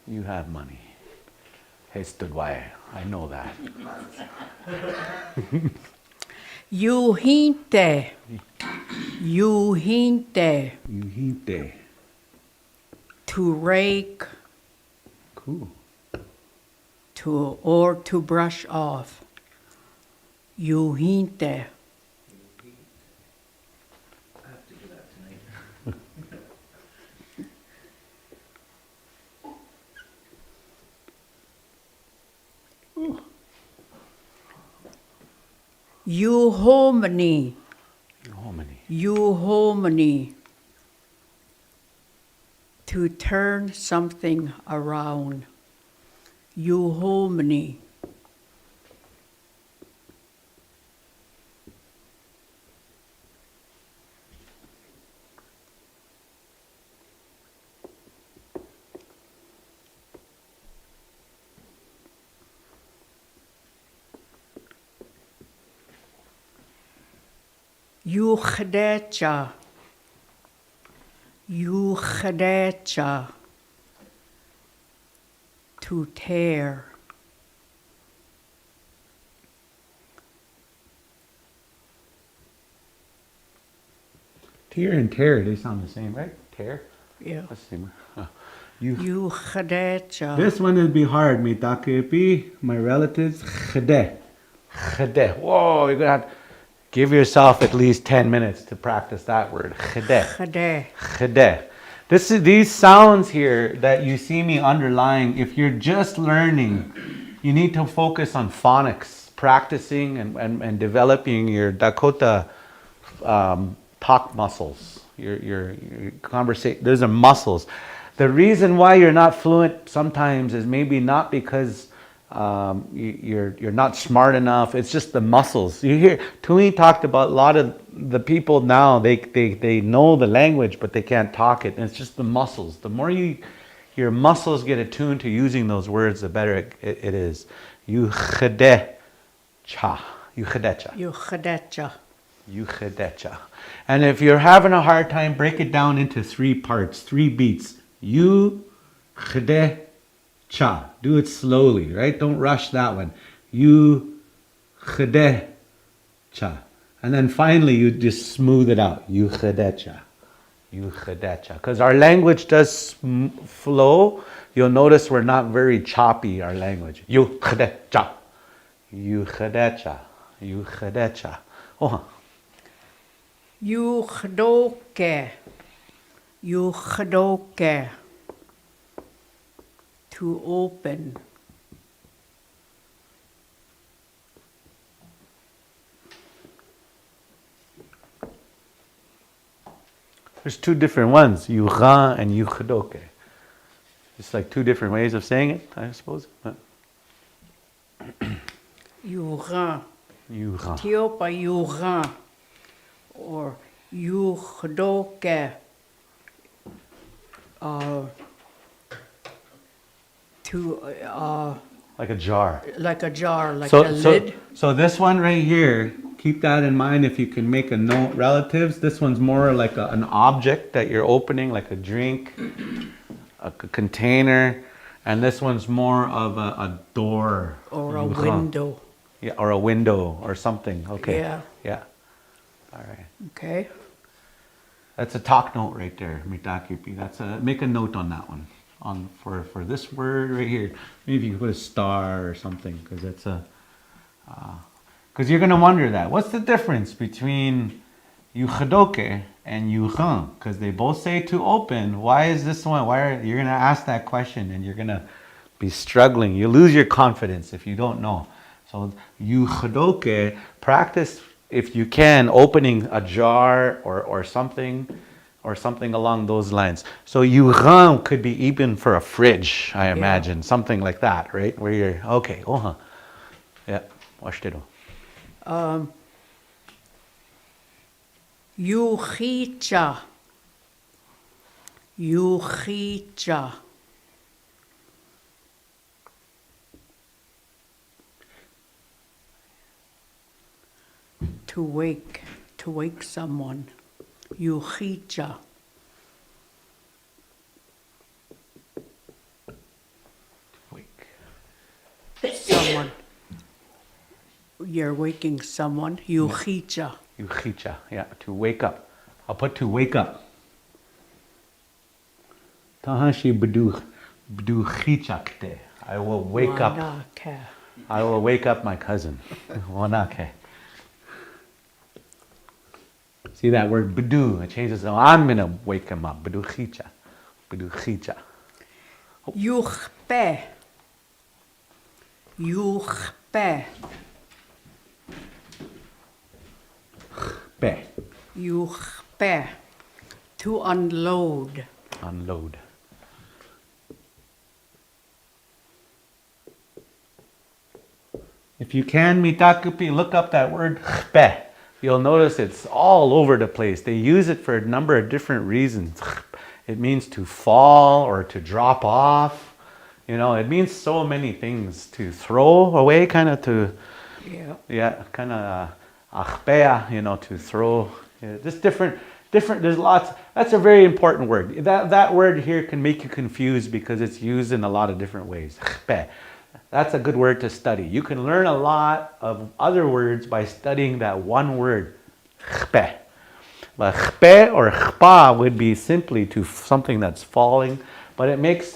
You have money. Hey, Studwai, I know that. Yuhinte. Yuhinte. Yuhinte. To rake. Cool. Or to brush off. Yuhinte. I have to do that tonight. Yuhomini. Hominy. Yuhomini. To turn something around. Yuhomini. Yuchdecha. Yuchdecha. To tear. Tear and tear, they sound the same, right? Tear? Yeah. That's the same. You. Yuchdecha. This one would be hard. Mitakepi, my relatives. Chede. Chede. Whoa, you're going to have to give yourself at least 10 minutes to practice that word. Chede. Chede. Chede. These sounds here that you see me underlying, if you're just learning, you need to focus on phonics, practicing and developing your Dakota talk muscles, your conversation. Those are muscles. The reason why you're not fluent sometimes is maybe not because you're not smart enough. It's just the muscles. You hear Tui talked about a lot of the people now. They know the language, but they can't talk it. And it's just the muscles. The more your muscles get attuned to using those words, the better it is. Yuchedecha. Yuchedecha. Yuchdecha. Yuchedecha. And if you're having a hard time, break it down into 3 parts, 3 beats. Yuchedecha. Do it slowly, right? Don't rush that one. Yuchedecha. And then finally, you just smooth it out. Yuchedecha. Yuchedecha. Because our language does flow. You'll notice we're not very choppy, our language. Yuchedecha. Yuchedecha. Yuchedecha. Oh. Yuchdoke. Yuchdoke. To open. There's 2 different ones, Yucha and Yuchdoke. It's like 2 different ways of saying it, I suppose. Yucha. Yucha. Tiopa yucha. Or yuchdoke. Like a jar. Like a jar, like a lid. So this one right here, keep that in mind if you can make a note. Relatives, this one's more like an object that you're opening, like a drink, a container. And this one's more of a door. Or a window. Yeah, or a window or something. Okay. Yeah. Yeah. All right. Okay. That's a talk note right there, mitakipi. Make a note on that one. For this word right here. Maybe you can put a star or something because it's because you're gonna wonder that. What's the difference between Yuchadoke and Yuchan, because they both say to open. Why is this one? You're gonna ask that question and you're gonna be struggling. You lose your confidence if you don't know. So Yuchadoke, practice if you can opening a jar or something along those lines. So Yuchan could be even for a fridge, I imagine, something like that, right? Where you're okay. Yeah, watch it. Yuchicha. Yuchicha. To wake someone. Yuchicha. Wake. Someone. You're waking someone. Yuchicha. Yuchicha, yeah, to wake up. I'll put to wake up. Tahashi b'duchichakte. I will wake up. Wanake. I will wake up my cousin. Wanake. See that word b'du, it changes. So I'm going to wake him up. B'duchicha. B'duchicha. Yuchpe. Yuchpe. Be. Yuchpe. To unload. Unload. If you can, mitakupi, look up that word chpe. You'll notice it's all over the place. They use it for a number of different reasons. It means to fall or to drop off. You know, it means so many things. To throw away, kind of to, kind of achpea, you know, to throw. Just different, there's lots. That's a very important word. That word here can make you confused because it's used in a lot of different ways. Chpe. That's a good word to study. You can learn a lot of other words by studying that one word, chpe. But chpe or chpa would be simply to something that's falling. But it makes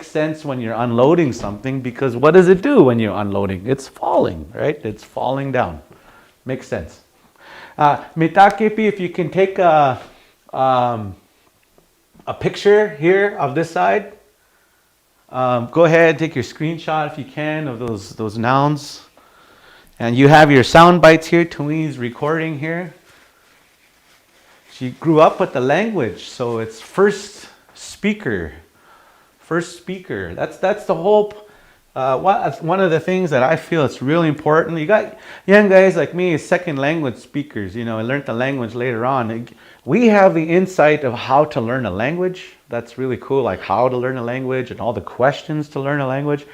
sense when you're unloading something because what does it do when you're unloading? It's falling, right? It's falling down. Makes sense. Mitakepi, if you can take a picture here of this side. Go ahead, take your screenshot if you can of those nouns. And you have your sound bites here. Tui's recording here. She grew up with the language, so it's first speaker. That's the whole. One of the things that I feel it's really important. You got young guys like me, second language speakers. You know, I learned the language later on. We have the insight of how to learn a language. That's really cool, like how to learn a language and all the questions to learn a language.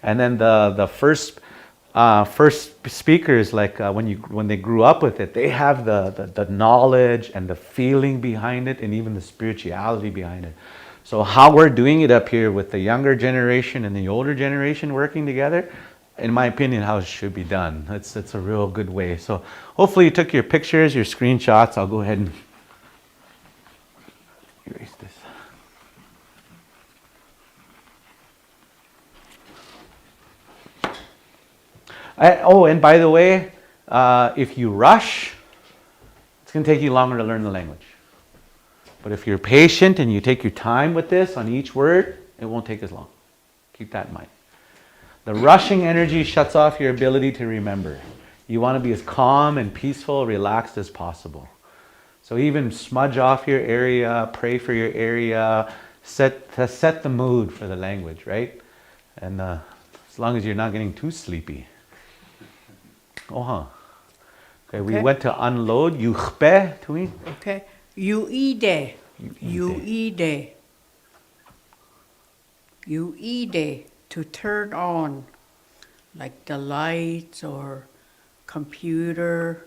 And then the first speakers, like when they grew up with it, they have the knowledge and the feeling behind it, and even the spirituality behind it. So how we're doing it up here with the younger generation and the older generation working together, in my opinion, how it should be done. It's a real good way. So hopefully you took your pictures, your screenshots. I'll go ahead and erase this. And by the way, if you rush, it's going to take you longer to learn the language. But if you're patient and you take your time with this on each word, it won't take as long. Keep that in mind. The rushing energy shuts off your ability to remember. You want to be as calm and peaceful, relaxed as possible. So even smudge off your area, pray for your area, set the mood for the language, right? And as long as you're not getting too sleepy. Okay, we went to unload. Yuchpe, Tui. Okay. Yuide. Yuide. Yuide. To turn on, like the lights or computer.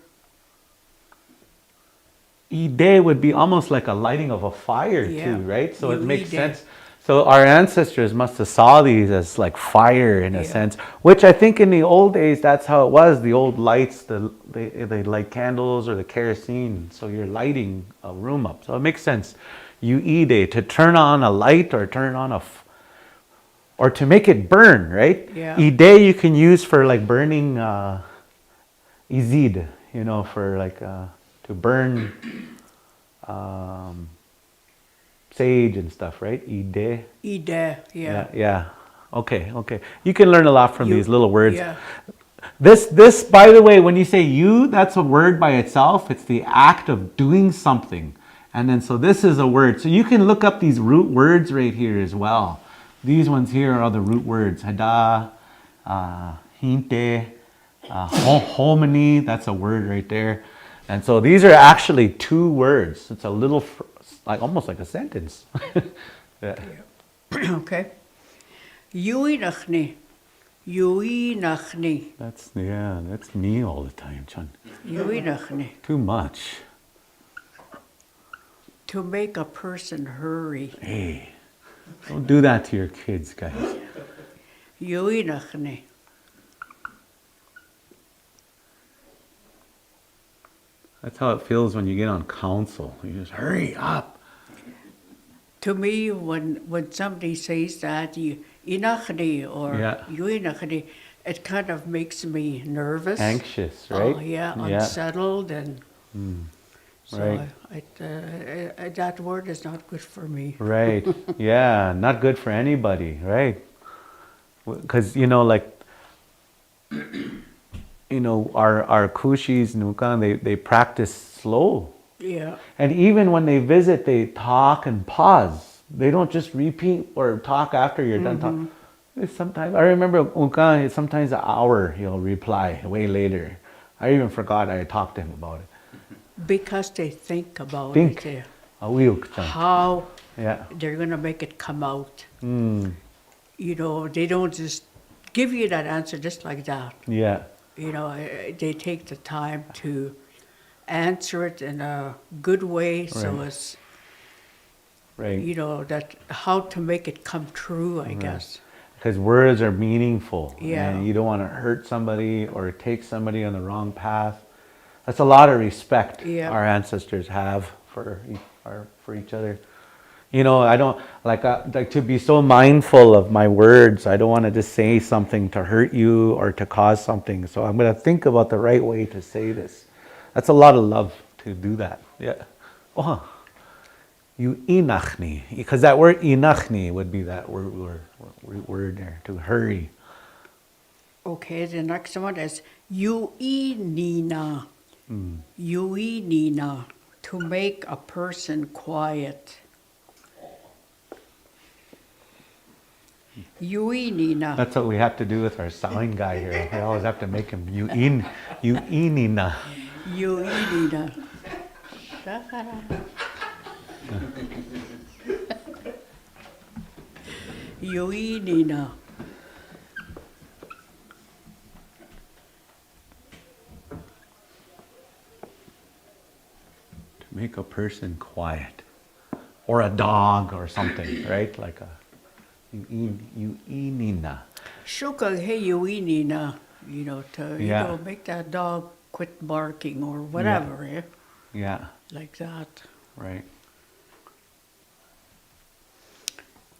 Ide would be almost like a lighting of a fire too, right? So it makes Yuide. sense. So our ancestors must have saw these as like fire in a sense, which I think in the old days, that's how it was. The old lights, they light candles or the kerosene. So you're lighting a room up. So it makes sense. Yuide, to turn on a light or turn on or to make it burn, right? Yeah. Ide you can use for like burning izid, you know, for like to to burn sage and stuff, right? Ide. Ide, yeah. Yeah. Okay. You can learn a lot from these little words. Yeah. This, by the way, when you say you, that's a word by itself. It's the act of doing something. And then, so this is a word. So you can look up these root words right here as well. These ones here are the root words. Hada, hinte, hominy, that's a word right there. And so these are actually two words. It's a little, like almost like a sentence. Yeah. Okay. Yuinachni. Yuinachni. That's me all the time, Chun. Yuinachni. Too much. To make a person hurry. Hey, don't do that to your kids, guys. Yuinachni. That's how it feels when you get on council. You just hurry up. To me, when somebody says that, inachni or Yeah. yuinachni, it kind of makes me nervous. Anxious, right? Oh, yeah, unsettled. And so right. that word is not good for me. Right. Yeah, not good for anybody, right? Because, our Kushis, Nukan, they practice slow. Yeah. And even when they visit, they talk and pause. They don't just repeat or talk after you're done talking. Sometimes, I remember Unkan, sometimes an hour he'll reply way later. I even forgot I talked to him about it. Because they think about Think. it. Awiyuk. How Yeah. they're going to make it come out. Mm. They don't just give you that answer just like that. Yeah. They take the time to answer it in a good way, so Right. as Right. that how to make it come true, I guess. Because words are meaningful. Yeah. And you don't want to hurt somebody or take somebody on the wrong path. That's a lot of respect our ancestors have for each other. I don't like to be so mindful of my words. I don't want to just say something to hurt you or to cause something. So I'm going to think about the right way to say this. That's a lot of love to do that. Yeah. Oh, you inachni, because that word inachni would be that word there, to hurry. Okay, the next one is yuinina. Yuinina, to make a person quiet. Yuinina. That's what we have to do with our sound guy here. We always have to make him yuinina. Yuinina. Yuinina. To make a person quiet. Or a dog or something, right? Like a yuinina. Shuka hey yuinina. To Yeah. make that dog quit barking or whatever, yeah. Yeah, Like that. right.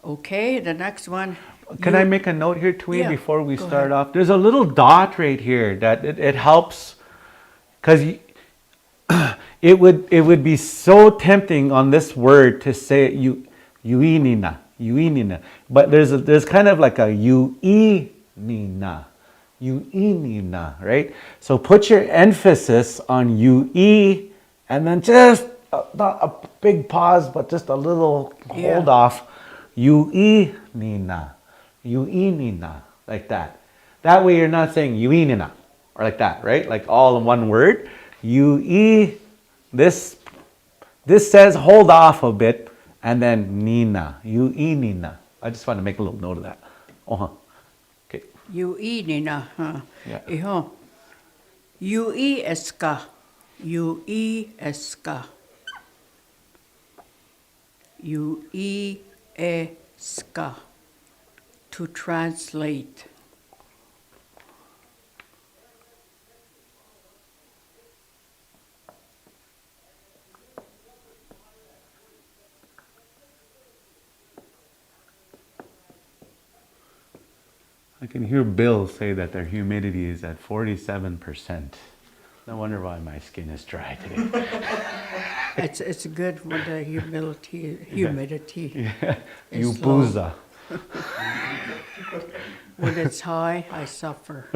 Okay, the next one. Can I make a note here, Twee, Yeah, before we go start ahead. off? There's a little dot right here that it helps, because it would be so tempting on this word to say yuinina, but there's kind of like a yuinina, right? So put your emphasis on ui, and then just not a big pause, but just a little hold off. Yuinina, like that. That way you're not saying yuinina, or like that, right? Like all in one word. This says hold off a bit, and then nina, yuinina. I just want to make a little note of that. Okay. Yuinina, huh? Yeah. Iho. Yui eska. Yui eska. Yui eska. To translate. I can hear Bill say that their humidity is at 47%. No wonder why my skin is dry today. It's good when the humidity You is low. booza. When it's high, I suffer.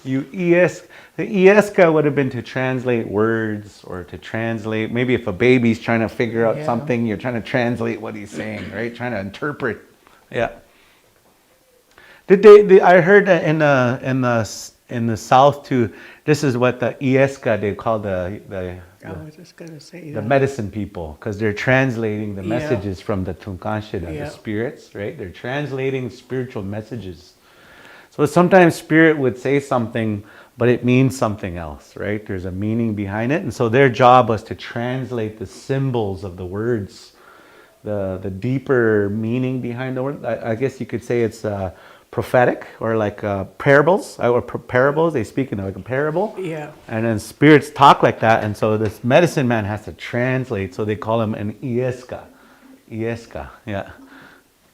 You ES, the ESCA would have been to translate words or to translate, maybe if a baby's trying to figure out Yeah. something, you're trying to translate what he's saying, right? Trying to interpret. Yeah. Did I heard that in the South too, this is what the ESCA, they call I was just going to say the that. medicine people, because they're translating the Yeah. messages from the Tunkanshida, Yeah. the spirits, right? They're translating spiritual messages. So sometimes spirit would say something, but it means something else, right? There's a meaning behind it. And so their job was to translate the symbols of the words, the deeper meaning behind the word. I guess you could say it's prophetic or like parables, parables. They speak in like a parable. Yeah. And then spirits talk like that. And so this medicine man has to translate. So they call him an Ieska. Ieska, yeah.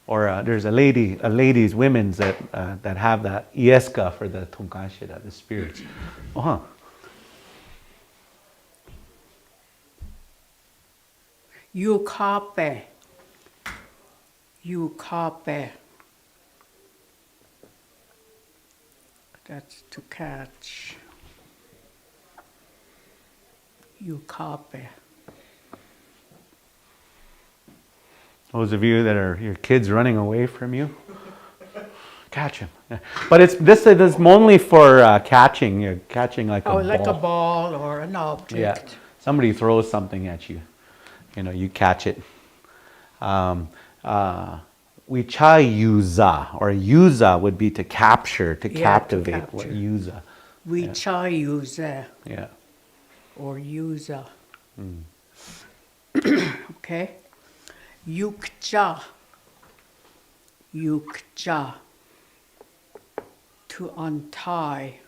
Or there's ladies, women's that have that Ieska for the Tunkanshida, the spirits. Uh-huh. Yukape. Yukape. That's to catch. Yukape. Those of you that are your kids running away from you, catch him. Yeah. But this is only for catching. You're catching like a ball. Like a ball or an object. Yeah. Somebody throws something at you. You catch it. We cha yuza, or yuza would be to capture, to captivate. capture. What yuza? We cha yuza Yeah. or yuza. Okay. Yukja. Yukja. To untie.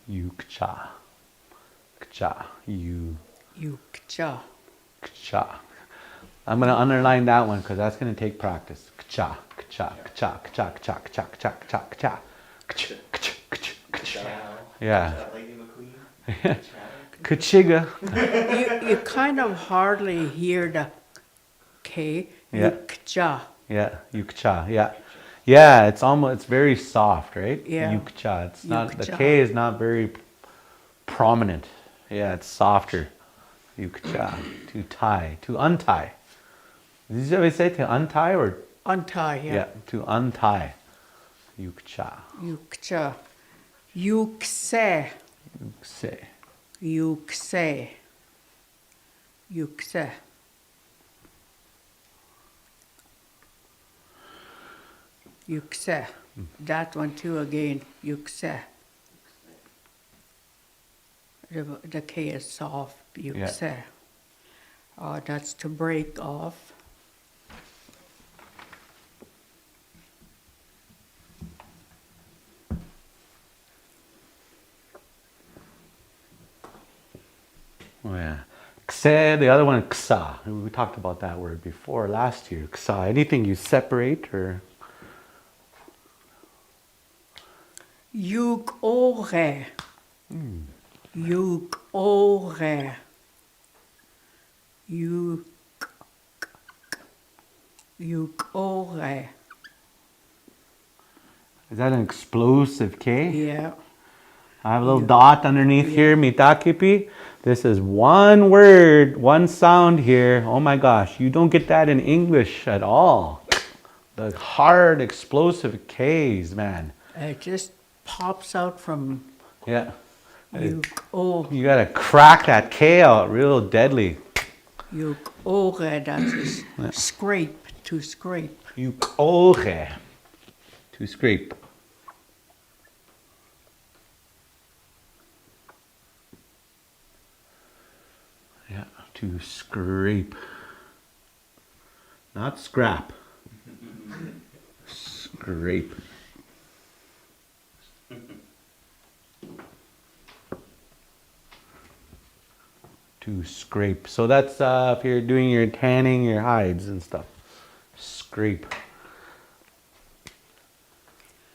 Yukcha. Kcha. Yukja. Kcha. I'm going to underline that one because that's going to take practice. Kcha. Kcha. Kcha. Kcha. Kcha. Kcha. Kcha. Kcha. Kcha. Kcha. Kcha. Kcha. Kcha. Yeah. Lady McQueen. Kachiga. You kind of hardly hear the K. Yeah. Yukja. Yeah, yukcha. Yeah, yeah. It's very soft, right? Yeah. Yukcha. It's not the Yukcha. K is not very prominent. Yeah, it's softer. Yukcha. To tie, to untie. Did you ever say to untie or? Untie, yeah. To untie. Yukcha. Yukja. Yukse. Yukse. Yukse. Yukse. Yukse. That one too again. Yukse. The K is soft. Yukse. That's to break off. Oh yeah. Kse, the other one, ksa. We talked about that word before last year. Ksa. Anything you separate or? Yuk-ore. Yuk-ore. Yuk-ore. Is that an explosive K? Yeah. I have a little dot underneath here, mitakipi. This is one word, one sound here. Oh my gosh, you don't get that in English at all. The hard, explosive Ks, man. It just pops out from Yeah. yuk-ore. You gotta crack that K out real deadly. Yuk-ore, that's scrape, to scrape. Yukoge. To scrape. Yeah, to scrape. Not scrap. Scrape. To scrape. So that's if you're doing your tanning your hides and stuff. scrape.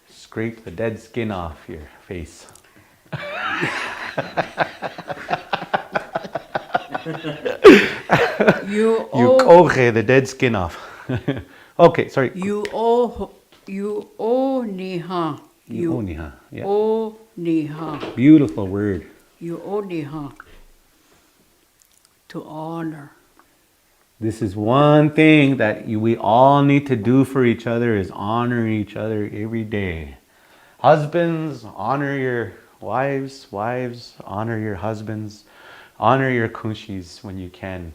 Scrape the dead skin off your face. You You owe, coge the dead skin off. Okay, sorry. you niha. You oniha. Yeah. Niha. Beautiful word. You niha. To honor. This is one thing that we all need to do for each other is honor each other every day. Husbands, honor your wives. Wives, honor your husbands. Honor your kunshis when you can.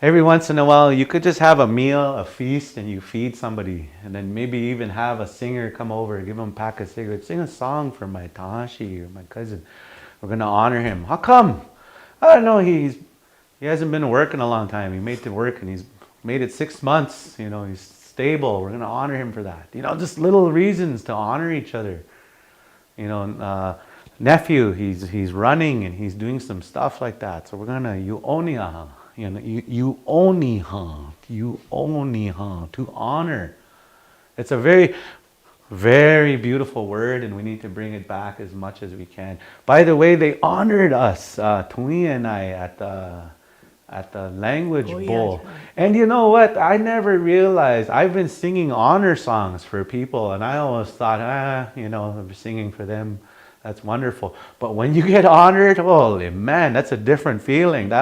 Every once in a while, you could just have a meal, a feast, and you feed somebody. And then maybe even have a singer come over, give them a pack of cigarettes. Sing a song for my Tahashi or my cousin. We're going to honor him. How come? I don't know. He hasn't been to work in a long time. He made it work and he's made it 6 months. You know, he's stable. We're going to honor him for that. You know, just little reasons to honor each other. You know, nephew, he's running and he's doing some stuff like that. So we're going to, you oniha. You know, you oniha, to honor. It's a very, very beautiful word, and we need to bring it back as much as we can. By the way, they honored us, Tui and I, at the language bowl. Yeah. And you know what? I never realized I've been singing honor songs for people, and I always thought, you know, I'm singing for them. That's wonderful. But when you get honored, holy man, that's a different feeling.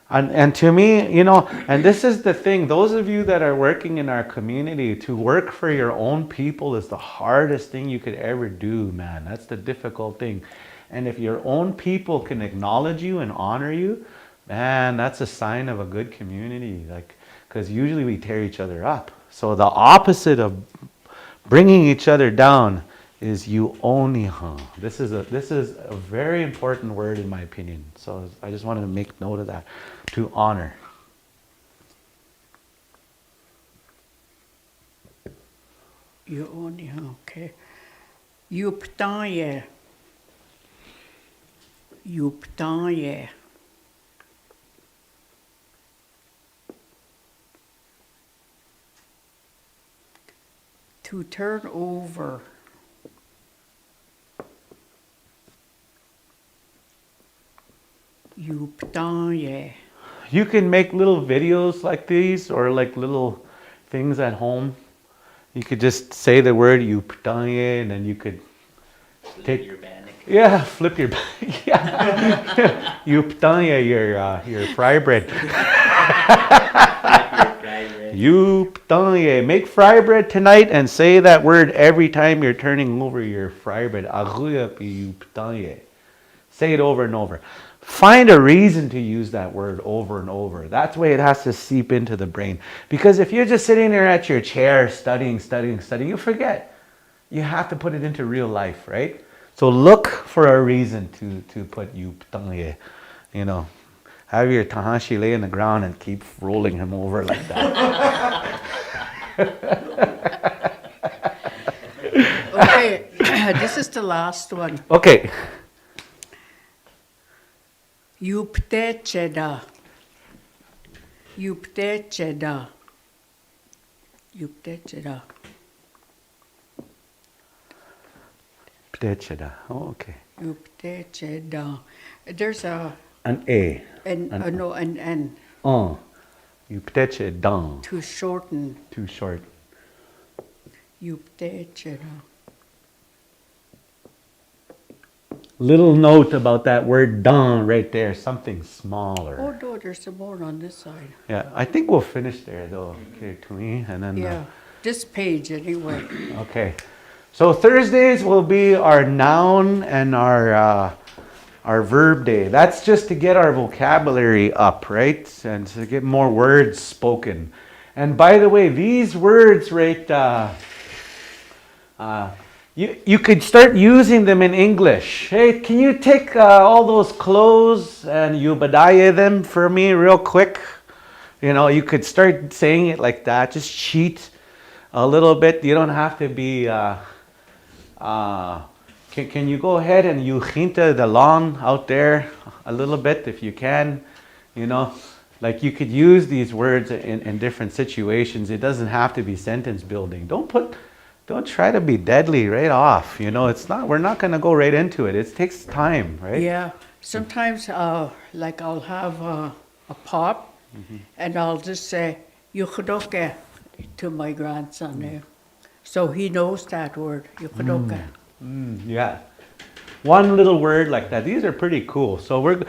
And to me, you know, and this is the thing, those of you that are working in our community, to work for your own people is the hardest thing you could ever do, man. That's the difficult thing. And if your own people can acknowledge you and honor you, man, that's a sign of a good community. Like, because usually we tear each other up. So the opposite of bringing each other down is you oniha. This is a very important word in my opinion. So I just wanted to make note of that. To honor. You niha, okay. You ptaye. You ptaye. To turn over. You ptaye. You can make little videos like these or like little things at home. You could just say the word you ptanye and then you could take your bannock. Yeah, flip your yeah. You ptanye your fry bread. You ptanye. Make fry bread tonight and say that word every time you're turning over your fry bread. Iapi you ptanye. Say it over and over. Find a reason to use that word over and over. That's the way it has to seep into the brain. Because if you're just sitting there at your chair studying, you forget. You have to put it into real life, right? So look for a reason to put you ptangye. You know, have your tahashi lay on the ground and keep rolling him over like that. Okay, this is the last one. Okay. Yuptecheda. Yuptecheda. Yuptecheda. Ptecheda. Oh, okay. Yuptecheda. There's a An A. no, an N. Oh. Yuptecheda. To shorten. Too short. Yuptecheda. Little note about that word dan right there, something smaller. Oh no, there's some more on this side. Yeah, I think we'll finish there though. Okay, to me, and then. Yeah, this page anyway. Okay, so Thursdays will be our noun and our verb day. That's just to get our vocabulary up, right, and to get more words spoken. And by the way, these words, right. You could start using them in English. Hey, can you take all those clothes and you badaye them for me real quick? You know, you could start saying it like that. Just cheat a little bit. You don't have to be... Can you go ahead and you hinta the lawn out there a little bit if you can? You know, Like you could use these words in different situations. It doesn't have to be sentence building. Don't try to be deadly right off. You know, we're not going to go right into it. It takes time, right? Yeah. Sometimes, like I'll have a pop, and I'll just say "yukadoke" to my grandson there, so he knows that word "yukadoke." Yeah. One little word like that. These are pretty cool. So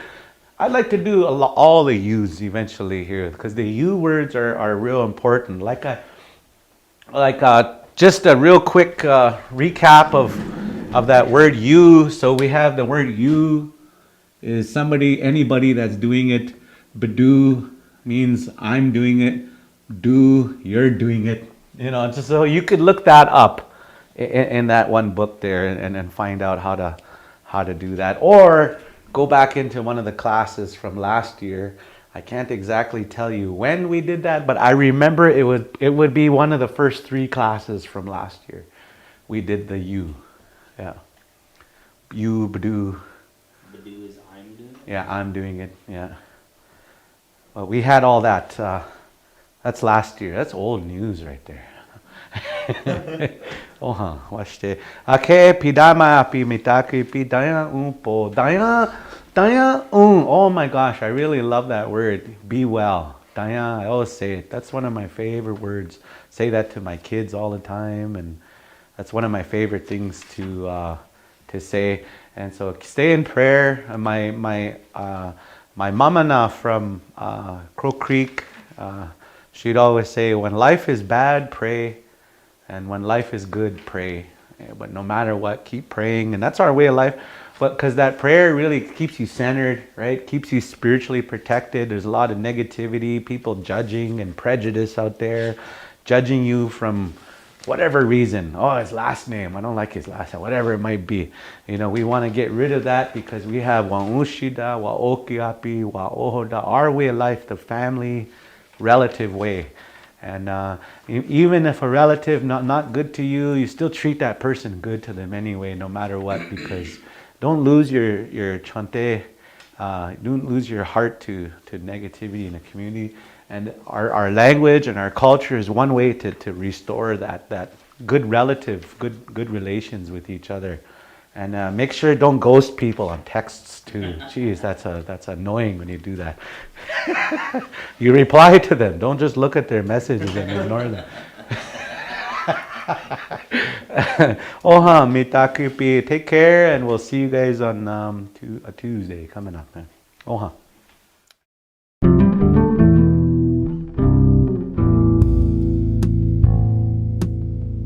I'd like to do all the U's eventually here because the U words are real important. Just a real quick recap of that word you. So we have the word you is anybody that's doing it. Badu means I'm doing it. Do, you're doing it. You know, just so you could look that up in that one book there and find out how to do that. Or go back into one of the classes from last year. I can't exactly tell you when we did that, but I remember it would be one of the first 3 classes from last year. We did the you. Yeah. You, Badu. Badu is I'm doing it? Yeah, I'm doing it. Yeah. Well, we had all that. That's last year. That's old news right there. Watch it. Ake pidama api mitaki pidaya po daya Oh my gosh, I really love that word. Be well. Daya, I always say it. That's one of my favorite words. Say that to my kids all the time, and that's one of my favorite things to say. And so stay in prayer. My mamana from Crow Creek, she'd always say, when life is bad, pray. And when life is good, pray. But no matter what, keep praying. And that's our way of life. But because that prayer really keeps you centered, right? Keeps you spiritually protected. There's a lot of negativity, people judging and prejudice out there, judging you from whatever reason. Oh, his last name. I don't like his last name. Whatever it might be. You know, we want to get rid of that because we have Wa'ushida, Wa'okiapi, Wa'ohoda, our way of life, the family, relative way. And even if a relative not good to you, you still treat that person good to them anyway, no matter what, because don't lose your chante, don't lose your heart to negativity in the community. And our language and our culture is one way to restore that good relative, good relations with each other. And make sure don't ghost people on texts too. Jeez, that's annoying when you do that. You reply to them. Don't just look at their messages and ignore them. Oha, mitakupi. Take care, and we'll see you guys on a Tuesday coming up. Oha.